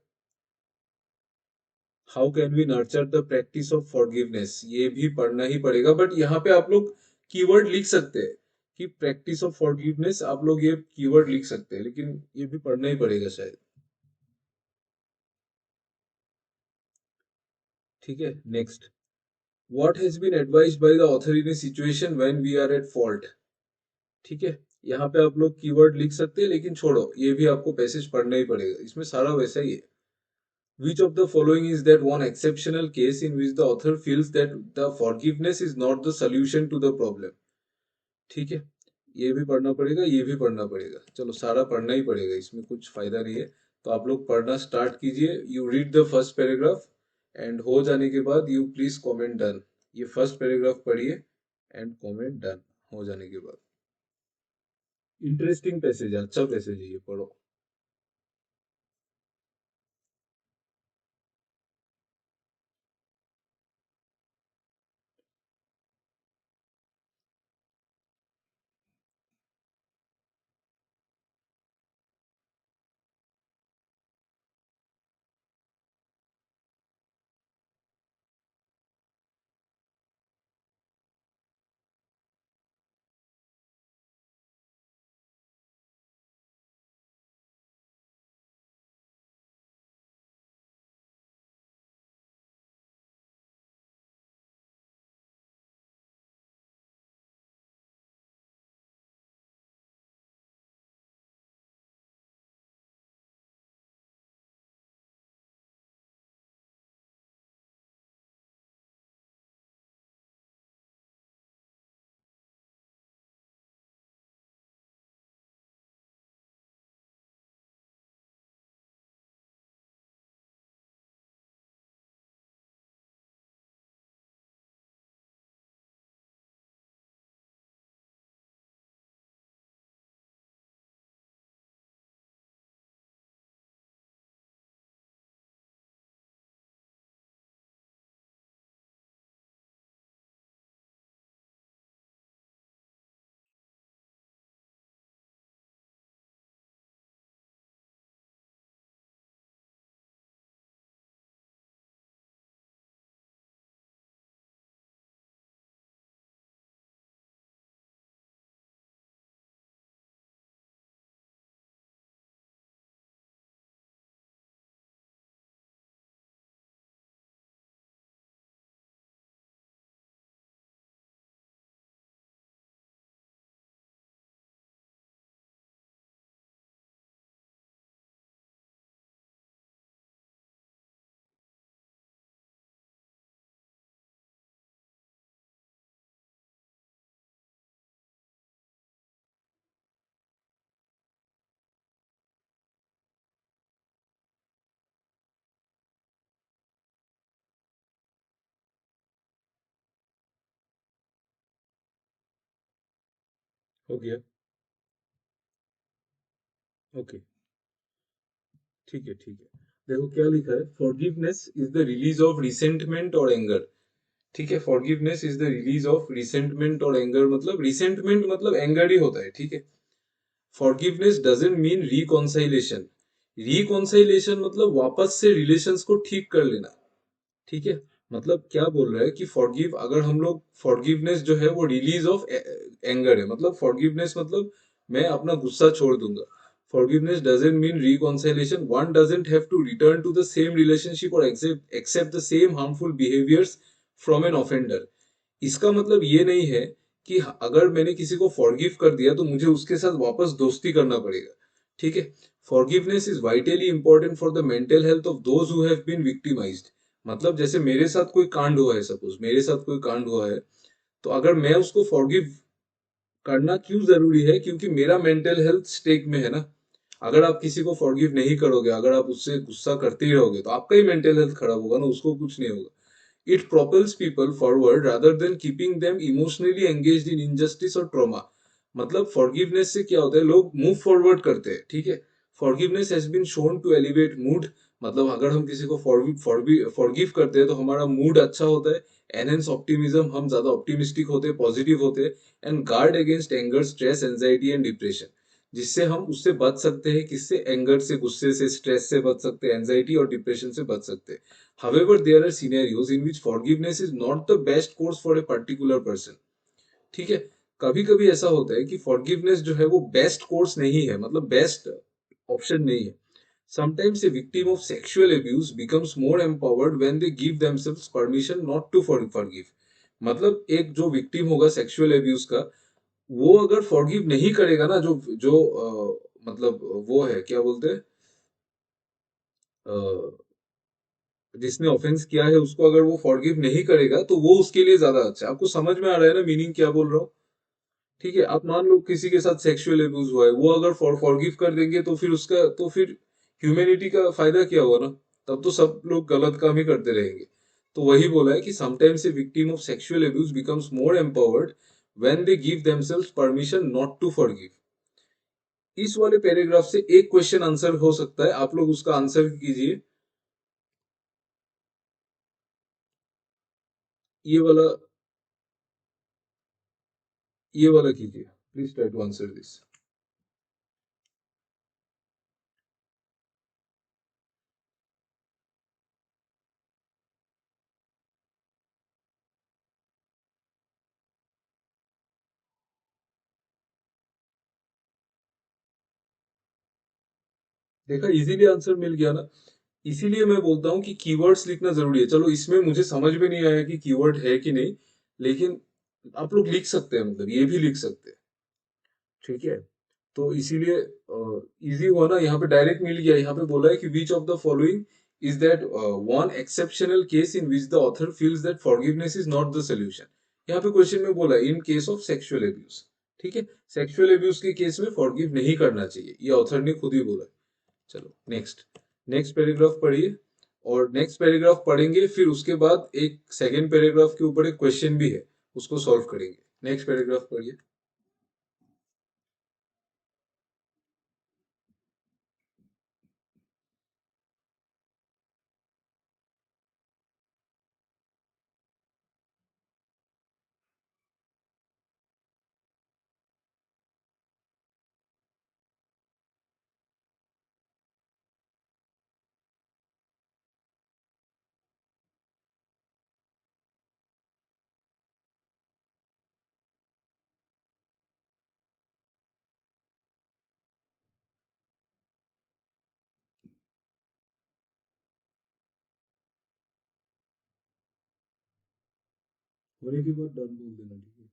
How can we nurture the practice of forgiveness, ये भी पढ़ना ही पड़ेगा। बट यहाँ पे आप लोग कीवर्ड लिख सकते हैं कि प्रैक्टिस ऑफ फॉरगिवनेस, आप लोग ये कीवर्ड लिख सकते हैं, लेकिन ये भी पढ़ना ही पड़ेगा शायद। ठीक है, next. What has been advised by the author in a situation when we are at fault. ठीक है, यहाँ पे आप लोग कीवर्ड लिख सकते हैं, लेकिन छोड़ो, ये भी आपको पैसेज पढ़ना ही पड़ेगा, इसमें सारा वैसा ही है। Which of the following is that one exceptional case in which the author feels that the forgiveness is not the solution to the problem? ठीक है, ये भी पढ़ना पड़ेगा, ये भी पढ़ना पड़ेगा। चलो सारा पढ़ना ही पड़ेगा, इसमें कुछ फायदा नहीं है। तो आप लोग पढ़ना स्टार्ट कीजिए। You read the first paragraph and हो जाने के बाद यू प्लीज कमेंट डन। ये फर्स्ट पैराग्राफ पढ़िए एंड कमेंट डन हो जाने के बाद। इंटरेस्टिंग पैसेज है, अच्छा पैसेज है, ये पढ़ो। हो गया, ओके। ठीक है, ठीक है। देखो क्या लिखा है, forgiveness is the release of resentment और एंगर। ठीक है, forgiveness is the release of resentment और एंगर, मतलब रिसेंटमेंट मतलब एंगर ही होता है। ठीक है, फॉरगिवनेस डजंट मीन रिकॉन्साइलेशन। रिकॉन्साइलेशन मतलब वापस से रिलेशंस को ठीक कर लेना। ठीक है, मतलब क्या बोल रहा है कि फॉरगिव, अगर हम लोग फॉरगिवनेस जो है वो रिलीज ऑफ एंगर है, मतलब फॉरगिवनेस मतलब मैं अपना गुस्सा छोड़ दूंगा। Forgiveness doesn't mean reconciliation. One doesn't have to return to the same relationship और accept the same harmful behaviours from an offender. इसका मतलब ये नहीं है कि अगर मैंने किसी को फॉरगिव कर दिया तो मुझे उसके साथ वापस दोस्ती करना पड़ेगा। ठीक है, forgiveness is vitally important for the mental health of those who have been victimised. मतलब जैसे मेरे साथ कोई कांड हुआ है, सपोज मेरे साथ कोई कांड हुआ है, तो अगर मैं उसको फॉरगिव करना क्यों जरूरी है, क्योंकि मेरा मेंटल हेल्थ स्टेक में है ना। अगर आप किसी को फॉरगिव नहीं करोगे, अगर आप उससे गुस्सा करते ही रहोगे, तो आपका ही मेंटल हेल्थ खराब होगा ना, उसको कुछ नहीं होगा। It propels people forward rather than keeping them emotionally engaged in injustice और trauma। मतलब फॉरगिवनेस से क्या होता है, लोग मूव फॉरवर्ड करते हैं। ठीक है, forgiveness has been shown to elevate mood मतलब अगर हम किसी को फॉरगिव करते हैं तो हमारा मूड अच्छा होता है, एनहेंस ऑप्टिमिज्म, हम ज्यादा ऑप्टिमिस्टिक होते हैं, पॉजिटिव होते हैं, and guard against anger, stress, anxiety and depression, जिससे हम उससे बच सकते हैं। किससे? एंगर से, गुस्से से, स्ट्रेस से बच सकते हैं, एंजाइटी और डिप्रेशन से बच सकते हैं। However there are scenarios in which forgiveness is not the best course for a particular person. ठीक है, कभी कभी ऐसा होता है कि फॉरगिवनेस जो है वो बेस्ट कोर्स नहीं है, मतलब बेस्ट ऑप्शन नहीं है। Sometimes a victim of sexual abuse becomes more empowered when they give themselves permission not to forgive. मतलब एक जो विक्टिम होगा सेक्सुअल एब्यूज का, वो अगर फॉरगिव नहीं करेगा ना, जो जो मतलब वो है, क्या बोलते हैं, जिसने ऑफेंस किया है उसको अगर वो फॉरगिव नहीं करेगा तो वो उसके लिए ज्यादा अच्छा है। आपको समझ में आ रहा है ना मीनिंग क्या बोल रहा हूँ? ठीक है, आप मान लो किसी के साथ सेक्सुअल एब्यूज हुआ है, वो अगर फॉरगिव कर देंगे तो फिर उसका, तो फिर ह्यूमैनिटी का फायदा क्या हुआ ना? तब तो सब लोग गलत काम ही करते रहेंगे। तो वही बोला है कि sometimes a victim of sexual abuse becomes more empowered when they give themselves permission not to forgive. इस वाले पैराग्राफ से एक क्वेश्चन आंसर हो सकता है, आप लोग उसका आंसर कीजिए। ये वाला, ये वाला कीजिए, please try to answer this. देखा, इजीली आंसर मिल गया ना? इसीलिए मैं बोलता हूँ कि कीवर्ड्स लिखना जरूरी है। चलो, इसमें मुझे समझ में नहीं आया कि कीवर्ड है कि नहीं, लेकिन आप लोग लिख सकते हैं, मतलब ये भी लिख सकते हैं। ठीक है, तो इसीलिए इजी हुआ ना, यहाँ पे डायरेक्ट मिल गया। यहाँ पे बोला है कि विच of the following is that one exceptional case in which the author feels that forgiveness is not the solution. यहाँ पे क्वेश्चन में बोला in case of sexual abuse. ठीक है, सेक्सुअल एब्यूज के केस में फॉरगिव नहीं करना चाहिए, ये ऑथर ने खुद ही बोला। चलो नेक्स्ट, नेक्स्ट पैराग्राफ पढ़िए। और नेक्स्ट पैराग्राफ पढ़ेंगे, फिर उसके बाद एक सेकेंड पैराग्राफ के ऊपर एक क्वेश्चन भी है, उसको सॉल्व करेंगे। नेक्स्ट पैराग्राफ पढ़िए। होने के बाद डन बोल देना, ठीक है?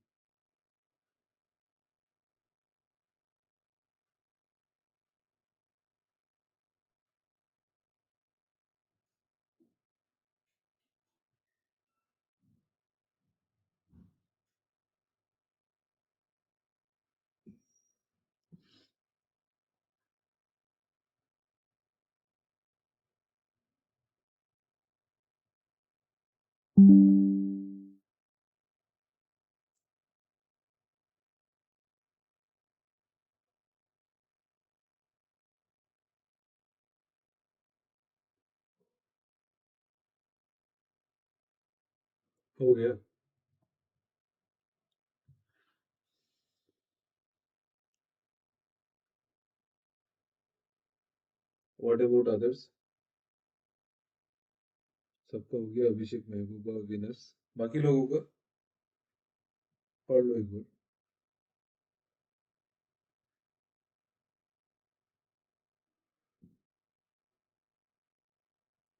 हो गया। What about others? सबका हो गया, अभिषेक, महबूबा, विनर्स। बाकी लोगों का पढ़ लो एक बार।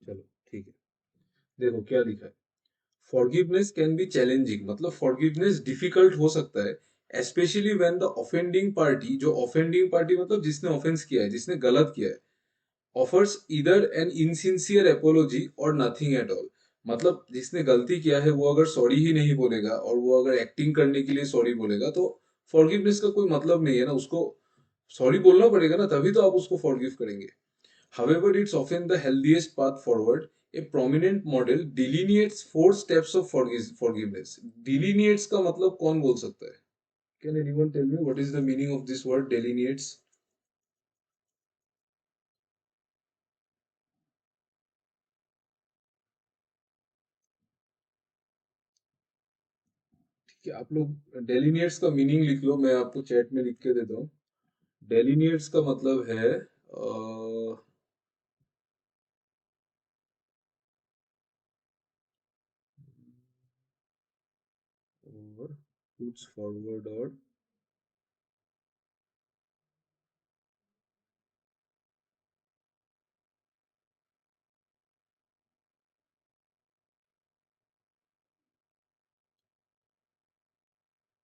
चलो ठीक है, देखो क्या लिखा है। फॉरगिवनेस कैन बी चैलेंजिंग, मतलब फॉरगिवनेस डिफिकल्ट हो सकता है, specially when the offending party, जो ऑफेंडिंग पार्टी मतलब जिसने ऑफेंस किया है, जिसने गलत किया है, ऑफर्स इधर एन इनसिंसियर एपोलॉजी और नथिंग एट ऑल। मतलब जिसने गलती किया है वो अगर सॉरी ही नहीं बोलेगा और वो अगर एक्टिंग करने के लिए सॉरी बोलेगा, तो फॉरगिवनेस का कोई मतलब नहीं है ना। उसको सॉरी बोलना पड़ेगा ना, तभी तो आप उसको फॉरगिव करेंगे। However, it's often the healthiest path forward. A prominent model delineates four steps of forgiveness. Delineates का मतलब कौन बोल सकता है? Can anyone tell me what is the meaning of this word delineates? कि आप लोग डेलिनियर्स का मीनिंग लिख लो, मैं आपको चैट में लिख के देता हूँ। डेलिनियर्स का मतलब है और puts forward और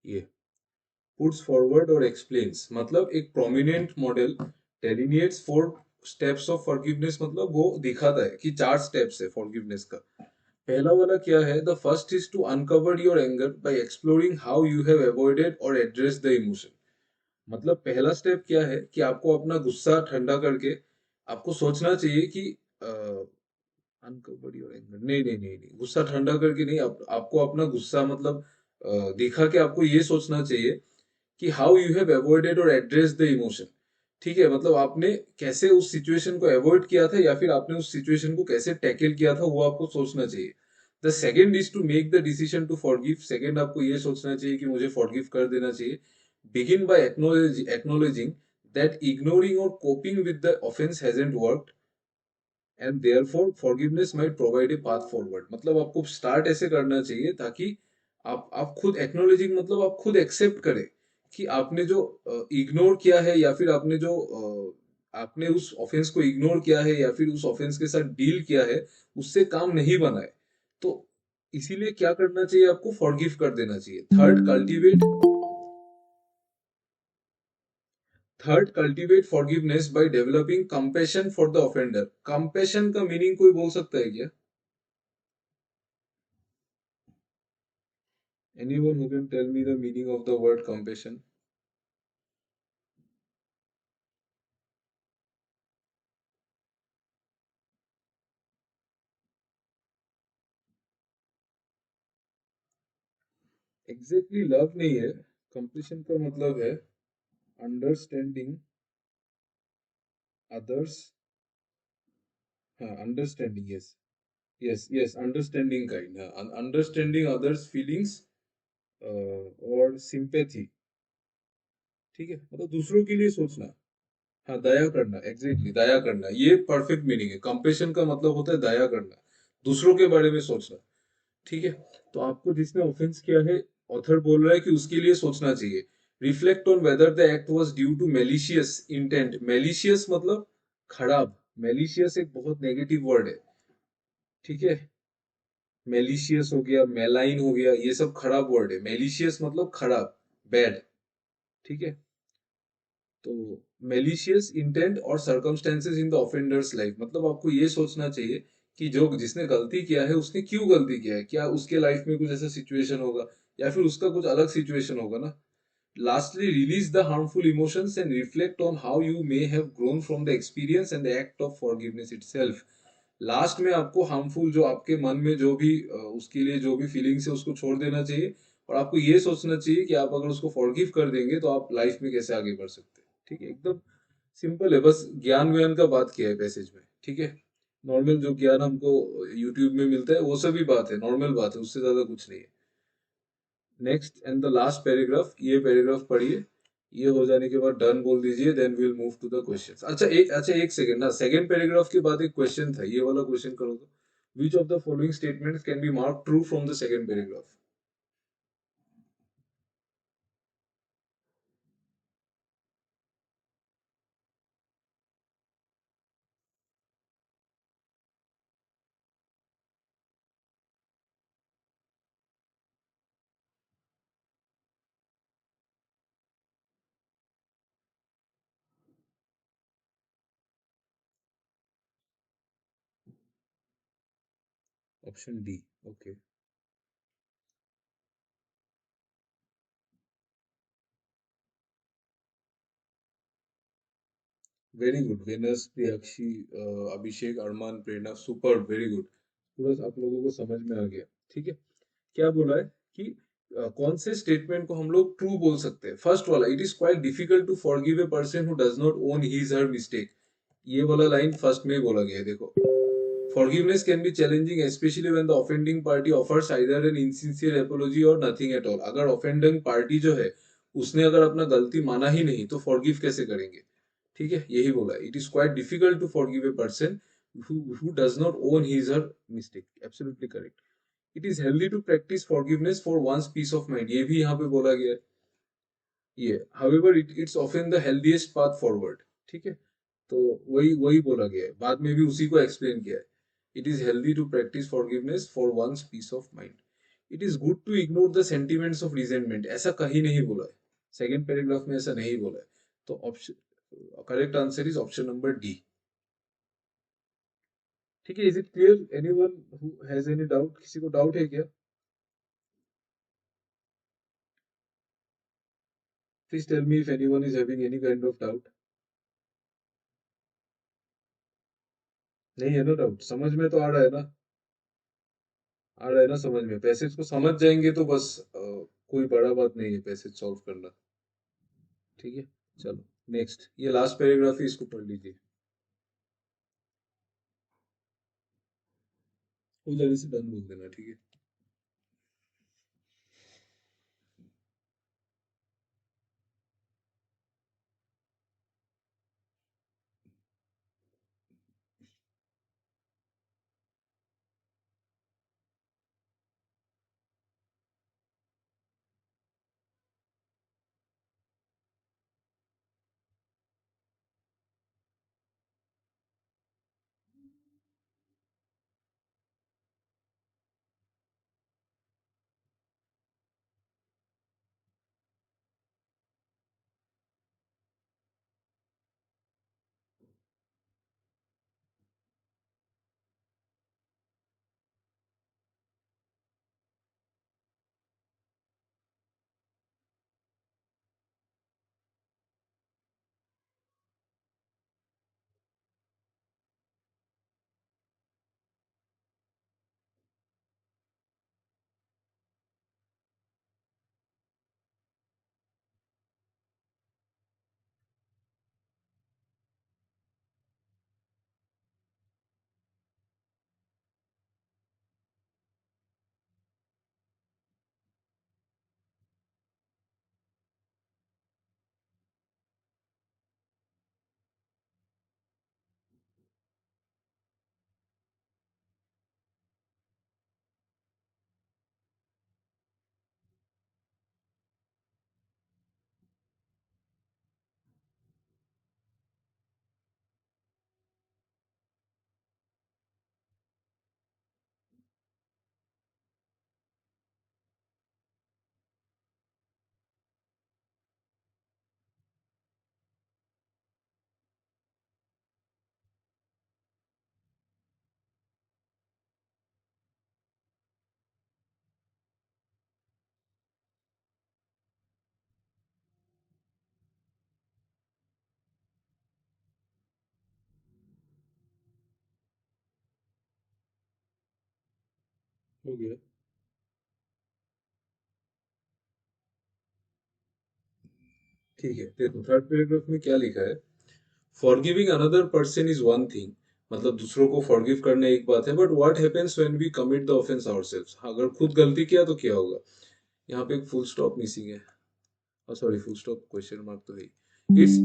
ये puts forward और explains, मतलब एक prominent model delineates 4 steps of forgiveness, मतलब वो दिखाता है कि 4 steps है forgiveness का। पहला वाला क्या है? The first is to uncover your anger by exploring how you have avoided और एड्रेस द इमोशन। मतलब पहला स्टेप क्या है कि आपको अपना गुस्सा ठंडा करके आपको सोचना चाहिए कि अनकवर योर एंगर, नहीं नहीं नहीं नहीं, गुस्सा ठंडा करके नहीं, आपको अपना गुस्सा मतलब दिखा के आपको ये सोचना चाहिए कि हाउ यू हैव अवॉइडेड और एड्रेस द इमोशन। ठीक है, मतलब आपने कैसे उस सिचुएशन को अवॉइड किया था या फिर आपने उस सिचुएशन को कैसे टैकल किया था, वो आपको सोचना चाहिए। The second is to make the decision to forgive. Second आपको ये सोचना चाहिए कि मुझे फॉरगिव कर देना चाहिए। Begin by acknowledging that ignoring और coping with the offence hasn't worked and therefore forgiveness might provide a path forward. मतलब आपको स्टार्ट ऐसे करना चाहिए ताकि आप खुद एक्नोलेजिंग, मतलब आप खुद एक्सेप्ट करें कि आपने जो इग्नोर किया है या फिर आपने जो आपने उस ऑफेंस को इग्नोर किया है या फिर उस ऑफेंस के साथ डील किया है, उससे काम नहीं बना है। तो इसीलिए क्या करना चाहिए? आपको फॉरगिव कर देना चाहिए। Third, cultivate forgiveness by developing compassion for the offender. Compassion का मीनिंग कोई बोल सकता है क्या? Anyone who can tell me the meaning of the word compassion? Exactly love नहीं है। कंपैशन का मतलब है अंडरस्टैंडिंग अदर्स। हाँ, understanding, yes. Yes yes, understanding kind, हाँ, अंडरस्टैंडिंग अदर्स फीलिंग्स और सिंपैथी। ठीक है, मतलब दूसरों के लिए सोचना। हाँ, दया करना, एग्जैक्टली दया करना, ये परफेक्ट मीनिंग है। कंपैशन का मतलब होता है दया करना, दूसरों के बारे में सोचना। ठीक है, तो आपको जिसने ऑफेंस किया है, ऑथर बोल रहा है कि उसके लिए सोचना चाहिए। Reflect on whether the act was due to malicious intent. Malicious मतलब खराब। मेलिशियस एक बहुत नेगेटिव वर्ड है। ठीक है, मेलिशियस हो गया, मेलाइन हो गया, ये सब खराब वर्ड है। मेलिशियस मतलब खराब, बैड। ठीक है, तो मेलिशियस इंटेंट और circumstances in the offenders life, मतलब आपको ये सोचना चाहिए कि जो जिसने गलती किया है उसने क्यों गलती किया है, क्या उसके लाइफ में कुछ ऐसा सिचुएशन होगा या फिर उसका कुछ अलग सिचुएशन होगा ना। Lastly, release the harmful emotions and reflect on how you may have grown from the experience and the act of forgiveness itself. Last में आपको हार्मफुल जो आपके मन में जो भी उसके लिए जो भी फीलिंग्स है उसको छोड़ देना चाहिए और आपको ये सोचना चाहिए कि आप अगर उसको फॉरगिव कर देंगे तो आप लाइफ में कैसे आगे बढ़ सकते हैं। ठीक है, एकदम सिंपल है, बस ज्ञान व्यान का बात किया है पैसेज में। ठीक है, नॉर्मल जो ज्ञान हमको यूट्यूब में मिलता है वो सभी बात है, नॉर्मल बात है, उससे ज्यादा कुछ नहीं है। Next and the last paragraph, ये पैराग्राफ पढ़िए। ये हो जाने के बाद डन बोल दीजिए, then we will move to the questions. अच्छा एक सेकंड ना, सेकंड पैराग्राफ के बाद एक क्वेश्चन था, ये वाला क्वेश्चन करो तो। Which of the following statements can be marked true from the second paragraph? Option D. Okay, very good. वेनस, Priyakshi, Abhishek, Arman, Prerna, super, very good. पूरा आप लोगों को समझ में आ गया। ठीक है, क्या बोला है कि कौन से स्टेटमेंट को हम लोग ट्रू बोल सकते हैं? फर्स्ट वाला, it is quite difficult to forgive a person who does not own his her mistake. ये वाला लाइन फर्स्ट में ही बोला गया है, देखो। Forgiveness can be challenging, especially when the offending party offers either an insincere apology or nothing at all. अगर offending party जो है उसने अगर अपना गलती माना ही नहीं तो forgive कैसे करेंगे? ठीक है, यही बोला. It is quite difficult to forgive a person who does not own his or her mistake. Absolutely correct. It is healthy to practice forgiveness for one's peace of mind. ये भी यहाँ पे बोला गया है. ये however it's often the healthiest path forward. ठीक है, तो वही वही बोला गया है, बाद में भी उसी को एक्सप्लेन किया है. It is healthy to practise forgiveness for one's peace of mind. It is good to ignore the sentiments of resentment. ऐसा कहीं नहीं बोला है, सेकेंड पैराग्राफ में ऐसा नहीं बोला है. तो option correct answer is option number D. ठीक है, is it clear? Anyone who has any doubt? किसी को डाउट है क्या? Please tell me if anyone is having any kind of doubt. नहीं है ना डाउट? समझ में तो आ रहा है ना? आ रहा है ना समझ में? पैसेज को समझ जाएंगे तो बस कोई बड़ा बात नहीं है पैसेज सॉल्व करना. ठीक है, चलो नेक्स्ट. ये लास्ट पैराग्राफ है, इसको पढ़ लीजिए. हो जाने से डन बोल देना. ठीक है, हो गया. ठीक है, देखो थर्ड पैराग्राफ में क्या लिखा है. Forgiving another person is one thing. मतलब दूसरों को फॉरगिव करना एक बात है, but what happens when we commit the offence ourselves. अगर खुद गलती किया तो क्या होगा? यहाँ पे एक फुल स्टॉप मिसिंग है. Sorry, full stop question mark तो है. It's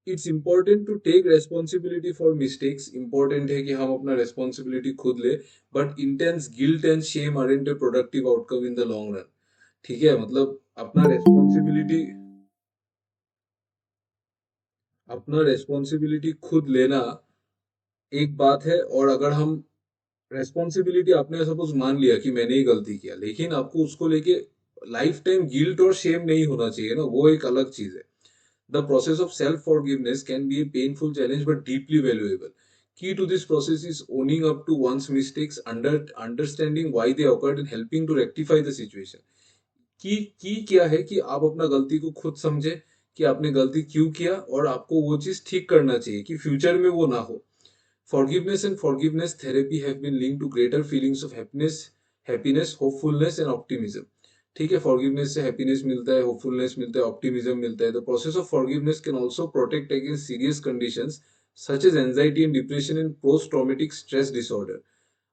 it's important to take responsibility for mistakes. Important है कि हम अपना रेस्पॉन्सिबिलिटी खुद ले, but intense guilt and shame aren't a productive outcome in the long run. ठीक है, मतलब अपना रेस्पॉन्सिबिलिटी खुद लेना एक बात है. और अगर हम रेस्पॉन्सिबिलिटी आपने सपोज मान लिया कि मैंने ही गलती किया, लेकिन आपको उसको लेके लाइफ टाइम गिल्ट और शेम नहीं होना चाहिए ना, वो एक अलग चीज है. The process of self forgiveness can B A painful challenge but deeply valuable. Key to this process is owning up to one's mistakes, understanding why they occurred, and helping to rectify the situation. की क्या है कि आप अपना गलती को खुद समझे कि आपने गलती क्यों किया, और आपको वो चीज ठीक करना चाहिए कि फ्यूचर में वो ना हो. Forgiveness and forgiveness therapy have been linked to greater feelings of happiness, hopefulness and optimism. ठीक है, forgiveness से happiness मिलता है, hopefulness मिलता है, optimism मिलता है. The process of forgiveness can also protect against serious conditions such as anxiety and depression and post traumatic stress disorder.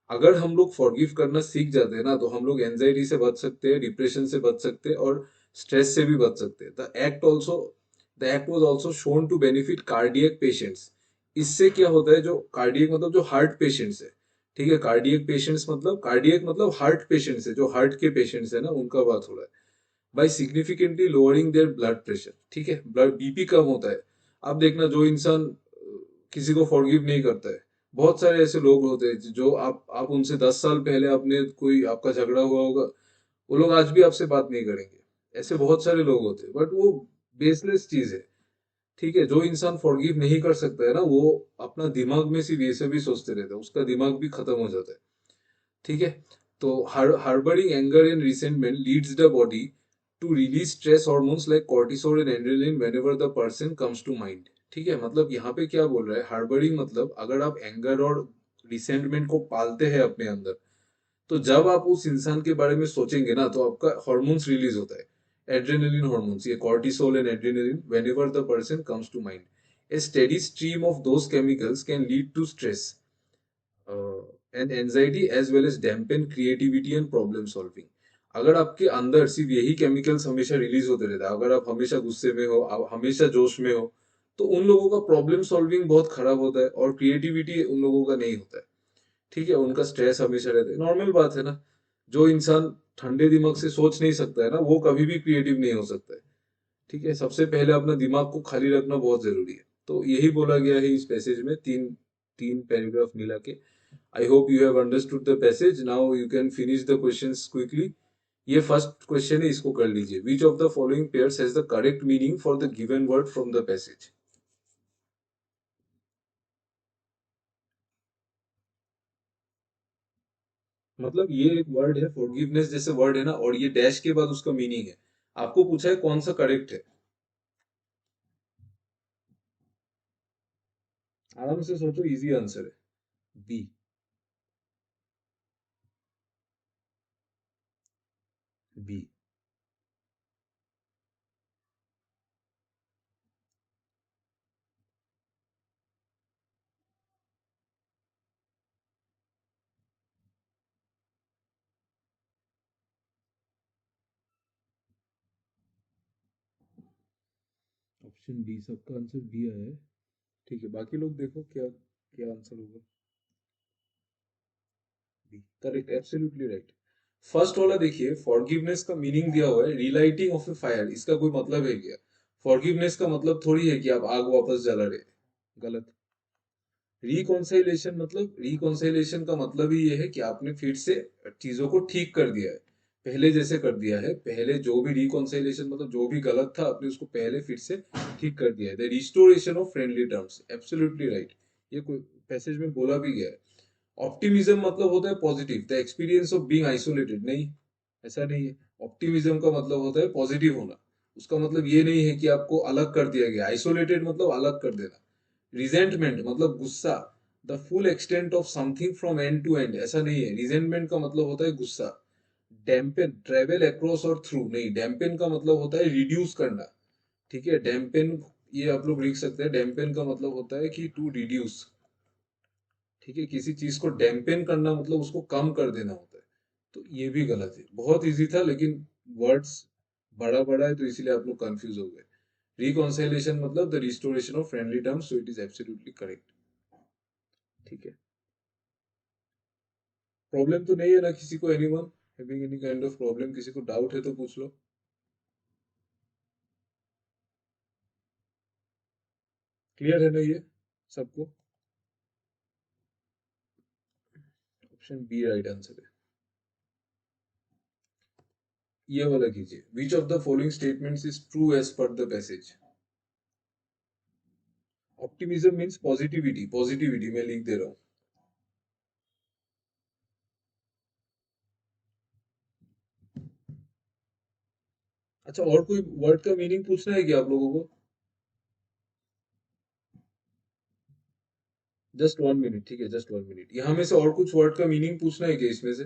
अगर हम लोग फॉरगिव करना सीख जाते हैं ना, तो हम लोग एंजाइटी से बच सकते हैं, डिप्रेशन से बच सकते हैं, और स्ट्रेस से भी बच सकते हैं। The act was also shown to benefit cardiac patients. इससे क्या होता है, जो कार्डियक मतलब जो हार्ट पेशेंट्स है, ठीक है, कार्डियक मतलब हार्ट पेशेंट्स है, जो हार्ट के पेशेंट्स है ना, उनका बात हो रहा है। By significantly lowering their blood pressure, ठीक है, ब्लड बीपी कम होता है। आप देखना, जो इंसान किसी को फॉरगिव नहीं करता है, बहुत सारे ऐसे लोग होते हैं जो आप उनसे 10 साल पहले आपने कोई आपका झगड़ा हुआ होगा, वो लोग आज भी आपसे बात नहीं करेंगे। ऐसे बहुत सारे लोग होते हैं, बट वो बेसलेस चीज है। ठीक है, जो इंसान फॉरगिव नहीं कर सकता है ना, वो अपना दिमाग में सिर्फ ये सब भी सोचते रहता है, उसका दिमाग भी खत्म हो जाता है। ठीक है। तो harbouring anger and resentment leads the body to release stress hormones like cortisol and adrenaline whenever the person comes to mind. ठीक है, मतलब यहाँ पे क्या बोल रहा है, हार्बरिंग मतलब अगर आप एंगर और रिसेंटमेंट को पालते हैं अपने अंदर, तो जब आप उस इंसान के बारे में सोचेंगे ना, तो आपका हार्मोन्स रिलीज होता है, एड्रेनलिन हार्मोन्स, ये cortisol and adrenaline whenever the person comes to mind. A steady stream of those chemicals can lead to stress and anxiety as well as dampen creativity and problem solving. अगर आपके अंदर सिर्फ यही chemicals हमेशा release होते रहता है, अगर आप हमेशा गुस्से में हो, आप हमेशा जोश में हो, तो उन लोगों का प्रॉब्लम सॉल्विंग बहुत खराब होता है, और क्रिएटिविटी उन लोगों का नहीं होता है। ठीक है, उनका स्ट्रेस हमेशा रहता है, नॉर्मल बात है ना। जो इंसान ठंडे दिमाग से सोच नहीं सकता है ना, वो कभी भी क्रिएटिव नहीं हो सकता है। ठीक है, सबसे पहले अपना दिमाग को खाली रखना बहुत जरूरी है। तो यही बोला गया है इस पैसेज में, तीन तीन पैराग्राफ मिला के। I hope you have understood the passage, now you can finish the questions quickly. ये फर्स्ट क्वेश्चन है, इसको कर लीजिए। विच of the following pairs has the correct meaning for the given word from the passage. मतलब ये एक word है, forgiveness जैसे वर्ड है ना, और ये डैश के बाद उसका मीनिंग है। आपको पूछा है कौन सा करेक्ट है। आराम से सोचो, इजी आंसर है बी। बी। ऑप्शन बी, सबका आंसर बी आया है। ठीक है, बाकी लोग देखो क्या क्या आंसर होगा। B correct, absolutely right. First वाला देखिए, फॉरगिवनेस का मीनिंग दिया हुआ है रिलाइटिंग ऑफ ए फायर। इसका कोई मतलब है क्या? फॉरगिवनेस का मतलब थोड़ी है कि आप आग वापस जला रहे। गलत। रिकॉन्सिलेशन का मतलब ही ये है कि आपने फिर से चीजों को ठीक कर दिया है, पहले जैसे कर दिया है। पहले जो भी रिकॉन्सिलेशन मतलब जो भी गलत था, आपने उसको पहले फिर से ठीक कर दिया है। The restoration of friendly terms, absolutely right. ये कोई पैसेज में बोला भी गया है। ऑप्टिमिज्म मतलब होता है positive, the experience of being isolated. नहीं, ऐसा नहीं है। ऑप्टिमिज्म का मतलब होता है पॉजिटिव होना। उसका मतलब ये नहीं है कि आपको अलग कर दिया गया। आइसोलेटेड मतलब अलग कर देना। रिजेंटमेंट मतलब गुस्सा, the full extent of something from end to end, ऐसा नहीं है। रिजेंटमेंट का मतलब होता है गुस्सा। डैम्पेन, ट्रेवल अक्रॉस और थ्रू, नहीं, डैम्पेन का मतलब होता है रिड्यूस करना। ठीक है, डैम्पेन, ये आप लोग लिख सकते हैं। डैम्पेन का मतलब होता है कि टू रिड्यूस। ठीक है, किसी चीज को डैम्पेन करना मतलब उसको कम कर देना होता है। तो ये भी गलत है। बहुत इजी था, लेकिन वर्ड्स बड़ा बड़ा है, तो इसीलिए आप लोग कंफ्यूज हो गए। रिकॉन्सिलेशन मतलब the restoration of friendly terms, so it is absolutely correct. ठीक है। प्रॉब्लम तो नहीं है ना किसी को? Anyone having any kind of problem? किसी को डाउट है तो पूछ लो। क्लियर है ना ये सबको? ऑप्शन बी राइट आंसर है। ये वाला कीजिए, which of the following statements is true as per the passage. Optimism means positivity, positivity मैं लिख दे रहा हूँ। अच्छा, और कोई वर्ड का मीनिंग पूछना है क्या आप लोगों को? जस्ट 1 मिनट, ठीक है, जस्ट 1 मिनट। यहाँ में से और कुछ वर्ड का मीनिंग पूछना है क्या इसमें से?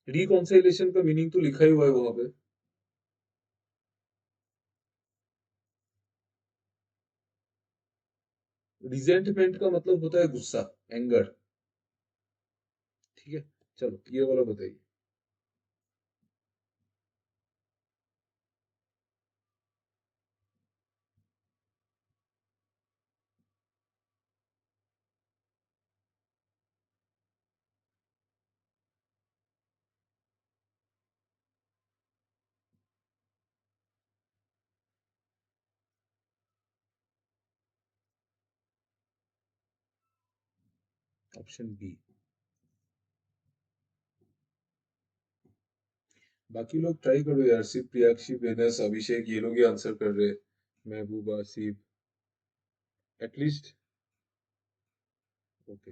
रिकॉन्सिलेशन का मीनिंग तो लिखा ही हुआ है वहां पे। रिजेंटमेंट का मतलब होता है गुस्सा, एंगर। ठीक है, चलो ये वाला बताइए। Option B. बाकी लोग ट्राई करो यार, सिर्फ प्रियाक्षी, वेनस, अभिषेक ये लोग ही आंसर कर रहे हैं। महबूबा, सिर्फ, at least. Okay,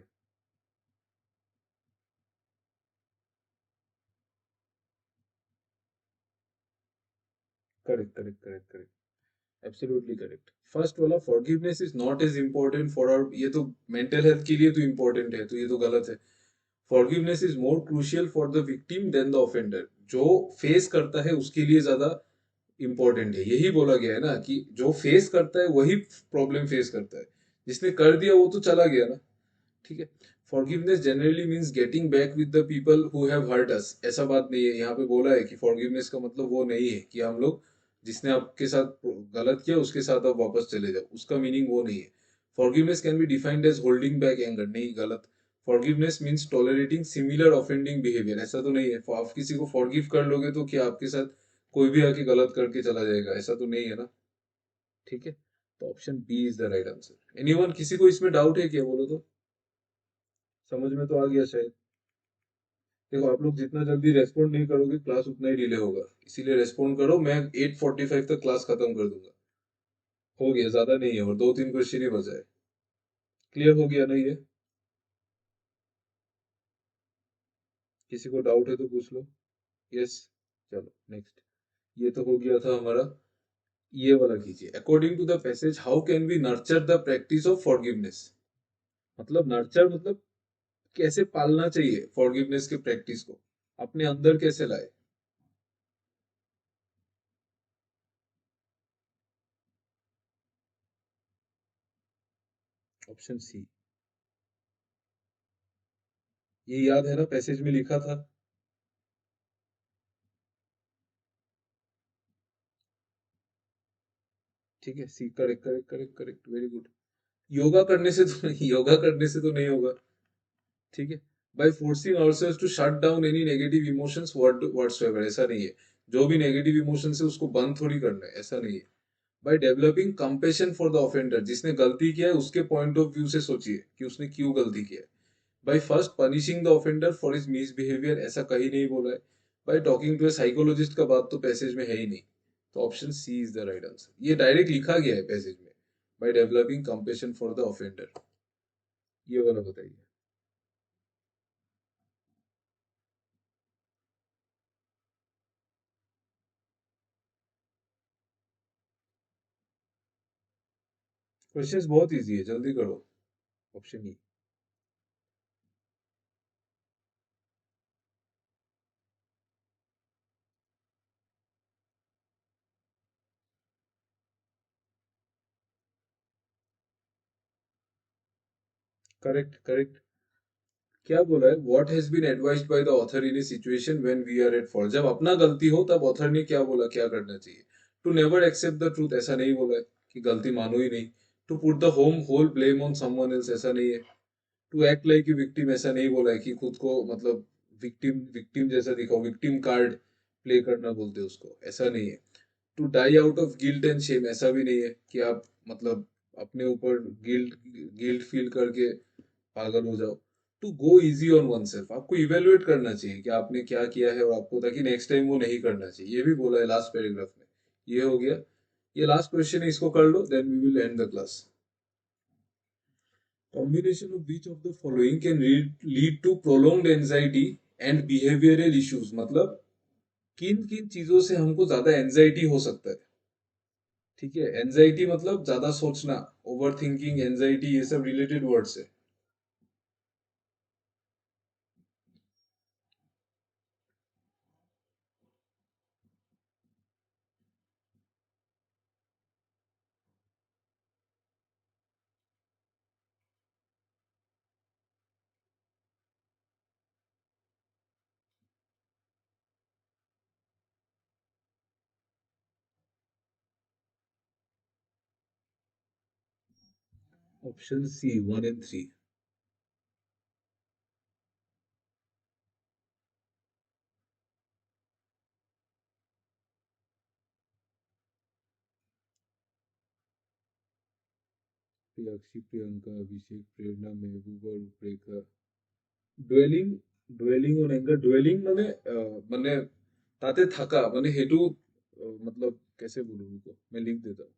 correct correct correct correct, absolutely correct. First वाला forgiveness is not as important for our, ये तो मेंटल हेल्थ के लिए तो इम्पोर्टेंट है, तो ये तो गलत है। Forgiveness is more crucial for the victim than the offender. जो फेस करता है उसके लिए ज्यादा इम्पोर्टेंट है, यही बोला गया है ना, कि जो फेस करता है वही प्रॉब्लम फेस करता है, जिसने कर दिया वो तो चला गया ना। ठीक है। Forgiveness generally means getting back with the people who have hurt us, ऐसा बात नहीं है। यहाँ पे बोला है कि फॉरगिवनेस का मतलब वो नहीं है कि हम लोग, जिसने आपके साथ गलत किया उसके साथ आप वापस चले जाओ, उसका मीनिंग वो नहीं है। Forgiveness can be defined as holding back anger, नहीं, गलत। Forgiveness means tolerating similar offending behaviour, ऐसा तो नहीं है। आप किसी को फॉरगिव कर लोगे तो क्या आपके साथ कोई भी आके गलत करके चला जाएगा? ऐसा तो नहीं है ना। ठीक है, तो option B is the right answer. Anyone, किसी को इसमें डाउट है क्या, बोलो तो। समझ में तो आ गया शायद। देखो, आप लोग जितना जल्दी रेस्पॉन्ड नहीं करोगे क्लास उतना ही डिले होगा, इसीलिए रेस्पॉन्ड करो, मैं 8:45 तक क्लास खत्म कर दूंगा। हो गया, ज्यादा नहीं है, और 2-3 क्वेश्चन ही बचा है। क्लियर हो गया ना ये? किसी को डाउट है तो पूछ लो। यस। चलो नेक्स्ट। ये तो हो गया था हमारा। ये वाला कीजिए। According to the passage, how can we nurture the practice of forgiveness? मतलब नर्चर मतलब कैसे पालना चाहिए फॉरगिवनेस के प्रैक्टिस को, अपने अंदर कैसे लाए? Option C. ये याद है ना, पैसेज में लिखा था। ठीक है, C, correct correct correct correct, very good. Yoga करने से तो नहीं, योगा करने से तो नहीं होगा। ठीक है। By forcing ourselves to shut down any negative emotions whatsoever, ऐसा नहीं है। जो भी नेगेटिव इमोशंस है उसको बंद थोड़ी करना है, ऐसा नहीं है। Bye developing compassion for the offender, जिसने गलती किया है उसके पॉइंट ऑफ व्यू से सोचिए कि उसने क्यों गलती किया है। By first punishing the offender for his misbehaviour, ऐसा कहीं नहीं बोला है। By talking to a psychologist का बात तो पैसेज में है ही नहीं। तो option C is the right answer, ये डायरेक्ट लिखा गया है पैसेज में। By developing compassion for the offender. ये वाला बताइए। क्वेश्चंस बहुत इजी है, जल्दी करो। Option E. Correct correct. क्या बोला है? What has been advised by the author in a situation when we are at fault, जब अपना गलती हो तब ऑथर ने क्या बोला, क्या करना चाहिए? To never accept the truth, ऐसा नहीं बोला है कि गलती मानो ही नहीं। To put the whole blame on someone else, ऐसा नहीं है। To act like a victim, ऐसा नहीं बोला है कि खुद को मतलब विक्टिम विक्टिम जैसा दिखाओ, विक्टिम कार्ड प्ले करना बोलते हैं उसको, ऐसा नहीं है। To die out of guilt and shame, ऐसा भी नहीं है कि आप मतलब अपने ऊपर गिल्ट गिल्ट फील करके पागल हो जाओ। To go easy on oneself, आपको इवेलुएट करना चाहिए कि आपने क्या किया है, और आपको ताकि नेक्स्ट टाइम वो नहीं करना चाहिए, ये भी बोला है लास्ट पैराग्राफ में। ये हो गया। ये लास्ट क्वेश्चन है, इसको कर लो, then we will end the class. Combination of which of the following can lead to prolonged anxiety and behavioral issues, मतलब किन किन चीजों से हमको ज्यादा एंजाइटी हो सकता है? ठीक है, एंजाइटी मतलब ज्यादा सोचना, ओवर थिंकिंग, एंजाइटी, ये सब रिलेटेड वर्ड्स है। Option C 1 and 3. Priyakshi, Priyanka, Abhishek, Prerna, Mehbooba, Ruprekha. Dwelling dwelling on anger dwelling মানে তাতে থাকা মানে সেইটো मतलब कैसे बोलूं उनको मैं लिख देता हूँ.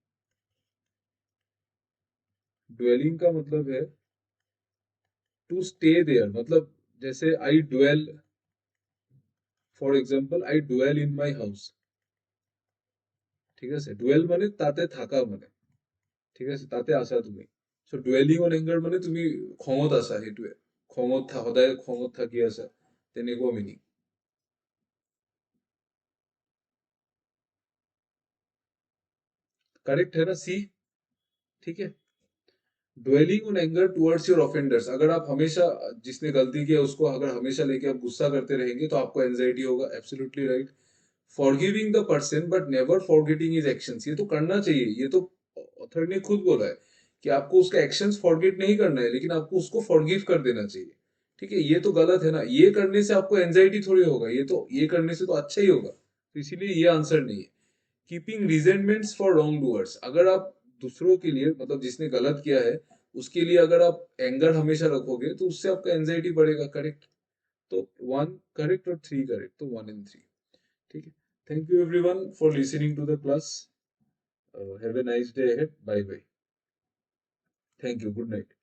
डुवेलिंग का मतलब है टू स्टे देयर. मतलब जैसे I dwell, for example I dwell in my house. ঠিক আছে, ডুৱেল মানে তাতে থাকা মানে. ঠিক আছে, তাতে আছা তুমি. চ' ডুৱেলিং অন এংগাৰ মানে তুমি খঙত আছা, সেইটোৱে. সদায় খঙত থাকি আছা, তেনেকুৱা মিনিং. करेक्ट है ना सी. ठीक है. Dwelling on anger towards your offenders. अगर आप हमेशा जिसने गलती किया उसको अगर हमेशा लेके आप गुस्सा करते रहेंगे तो आपको एंजाइटी होगा. Absolutely right. Forgiving the person but never forgetting his actions. ये तो करना चाहिए, ये तो ऑथर ने खुद बोला है कि आपको उसका एक्शंस फॉरगेट नहीं करना है, लेकिन आपको उसको फॉरगिव कर देना चाहिए. ठीक है, ये तो गलत है ना. ये करने से आपको एंजाइटी थोड़ी होगा, ये करने से तो अच्छा ही होगा. तो इसीलिए ये आंसर नहीं है. Keeping resentments for wrongdoers. अगर आप दूसरों के लिए मतलब जिसने गलत किया है उसके लिए अगर आप एंगर हमेशा रखोगे तो उससे आपका एंजाइटी बढ़ेगा. करेक्ट. तो 1 करेक्ट और 3 करेक्ट. तो 1 and 3. ठीक है. Thank you everyone for listening to the class. Have a nice day ahead. Bye bye. Thank you. Good night.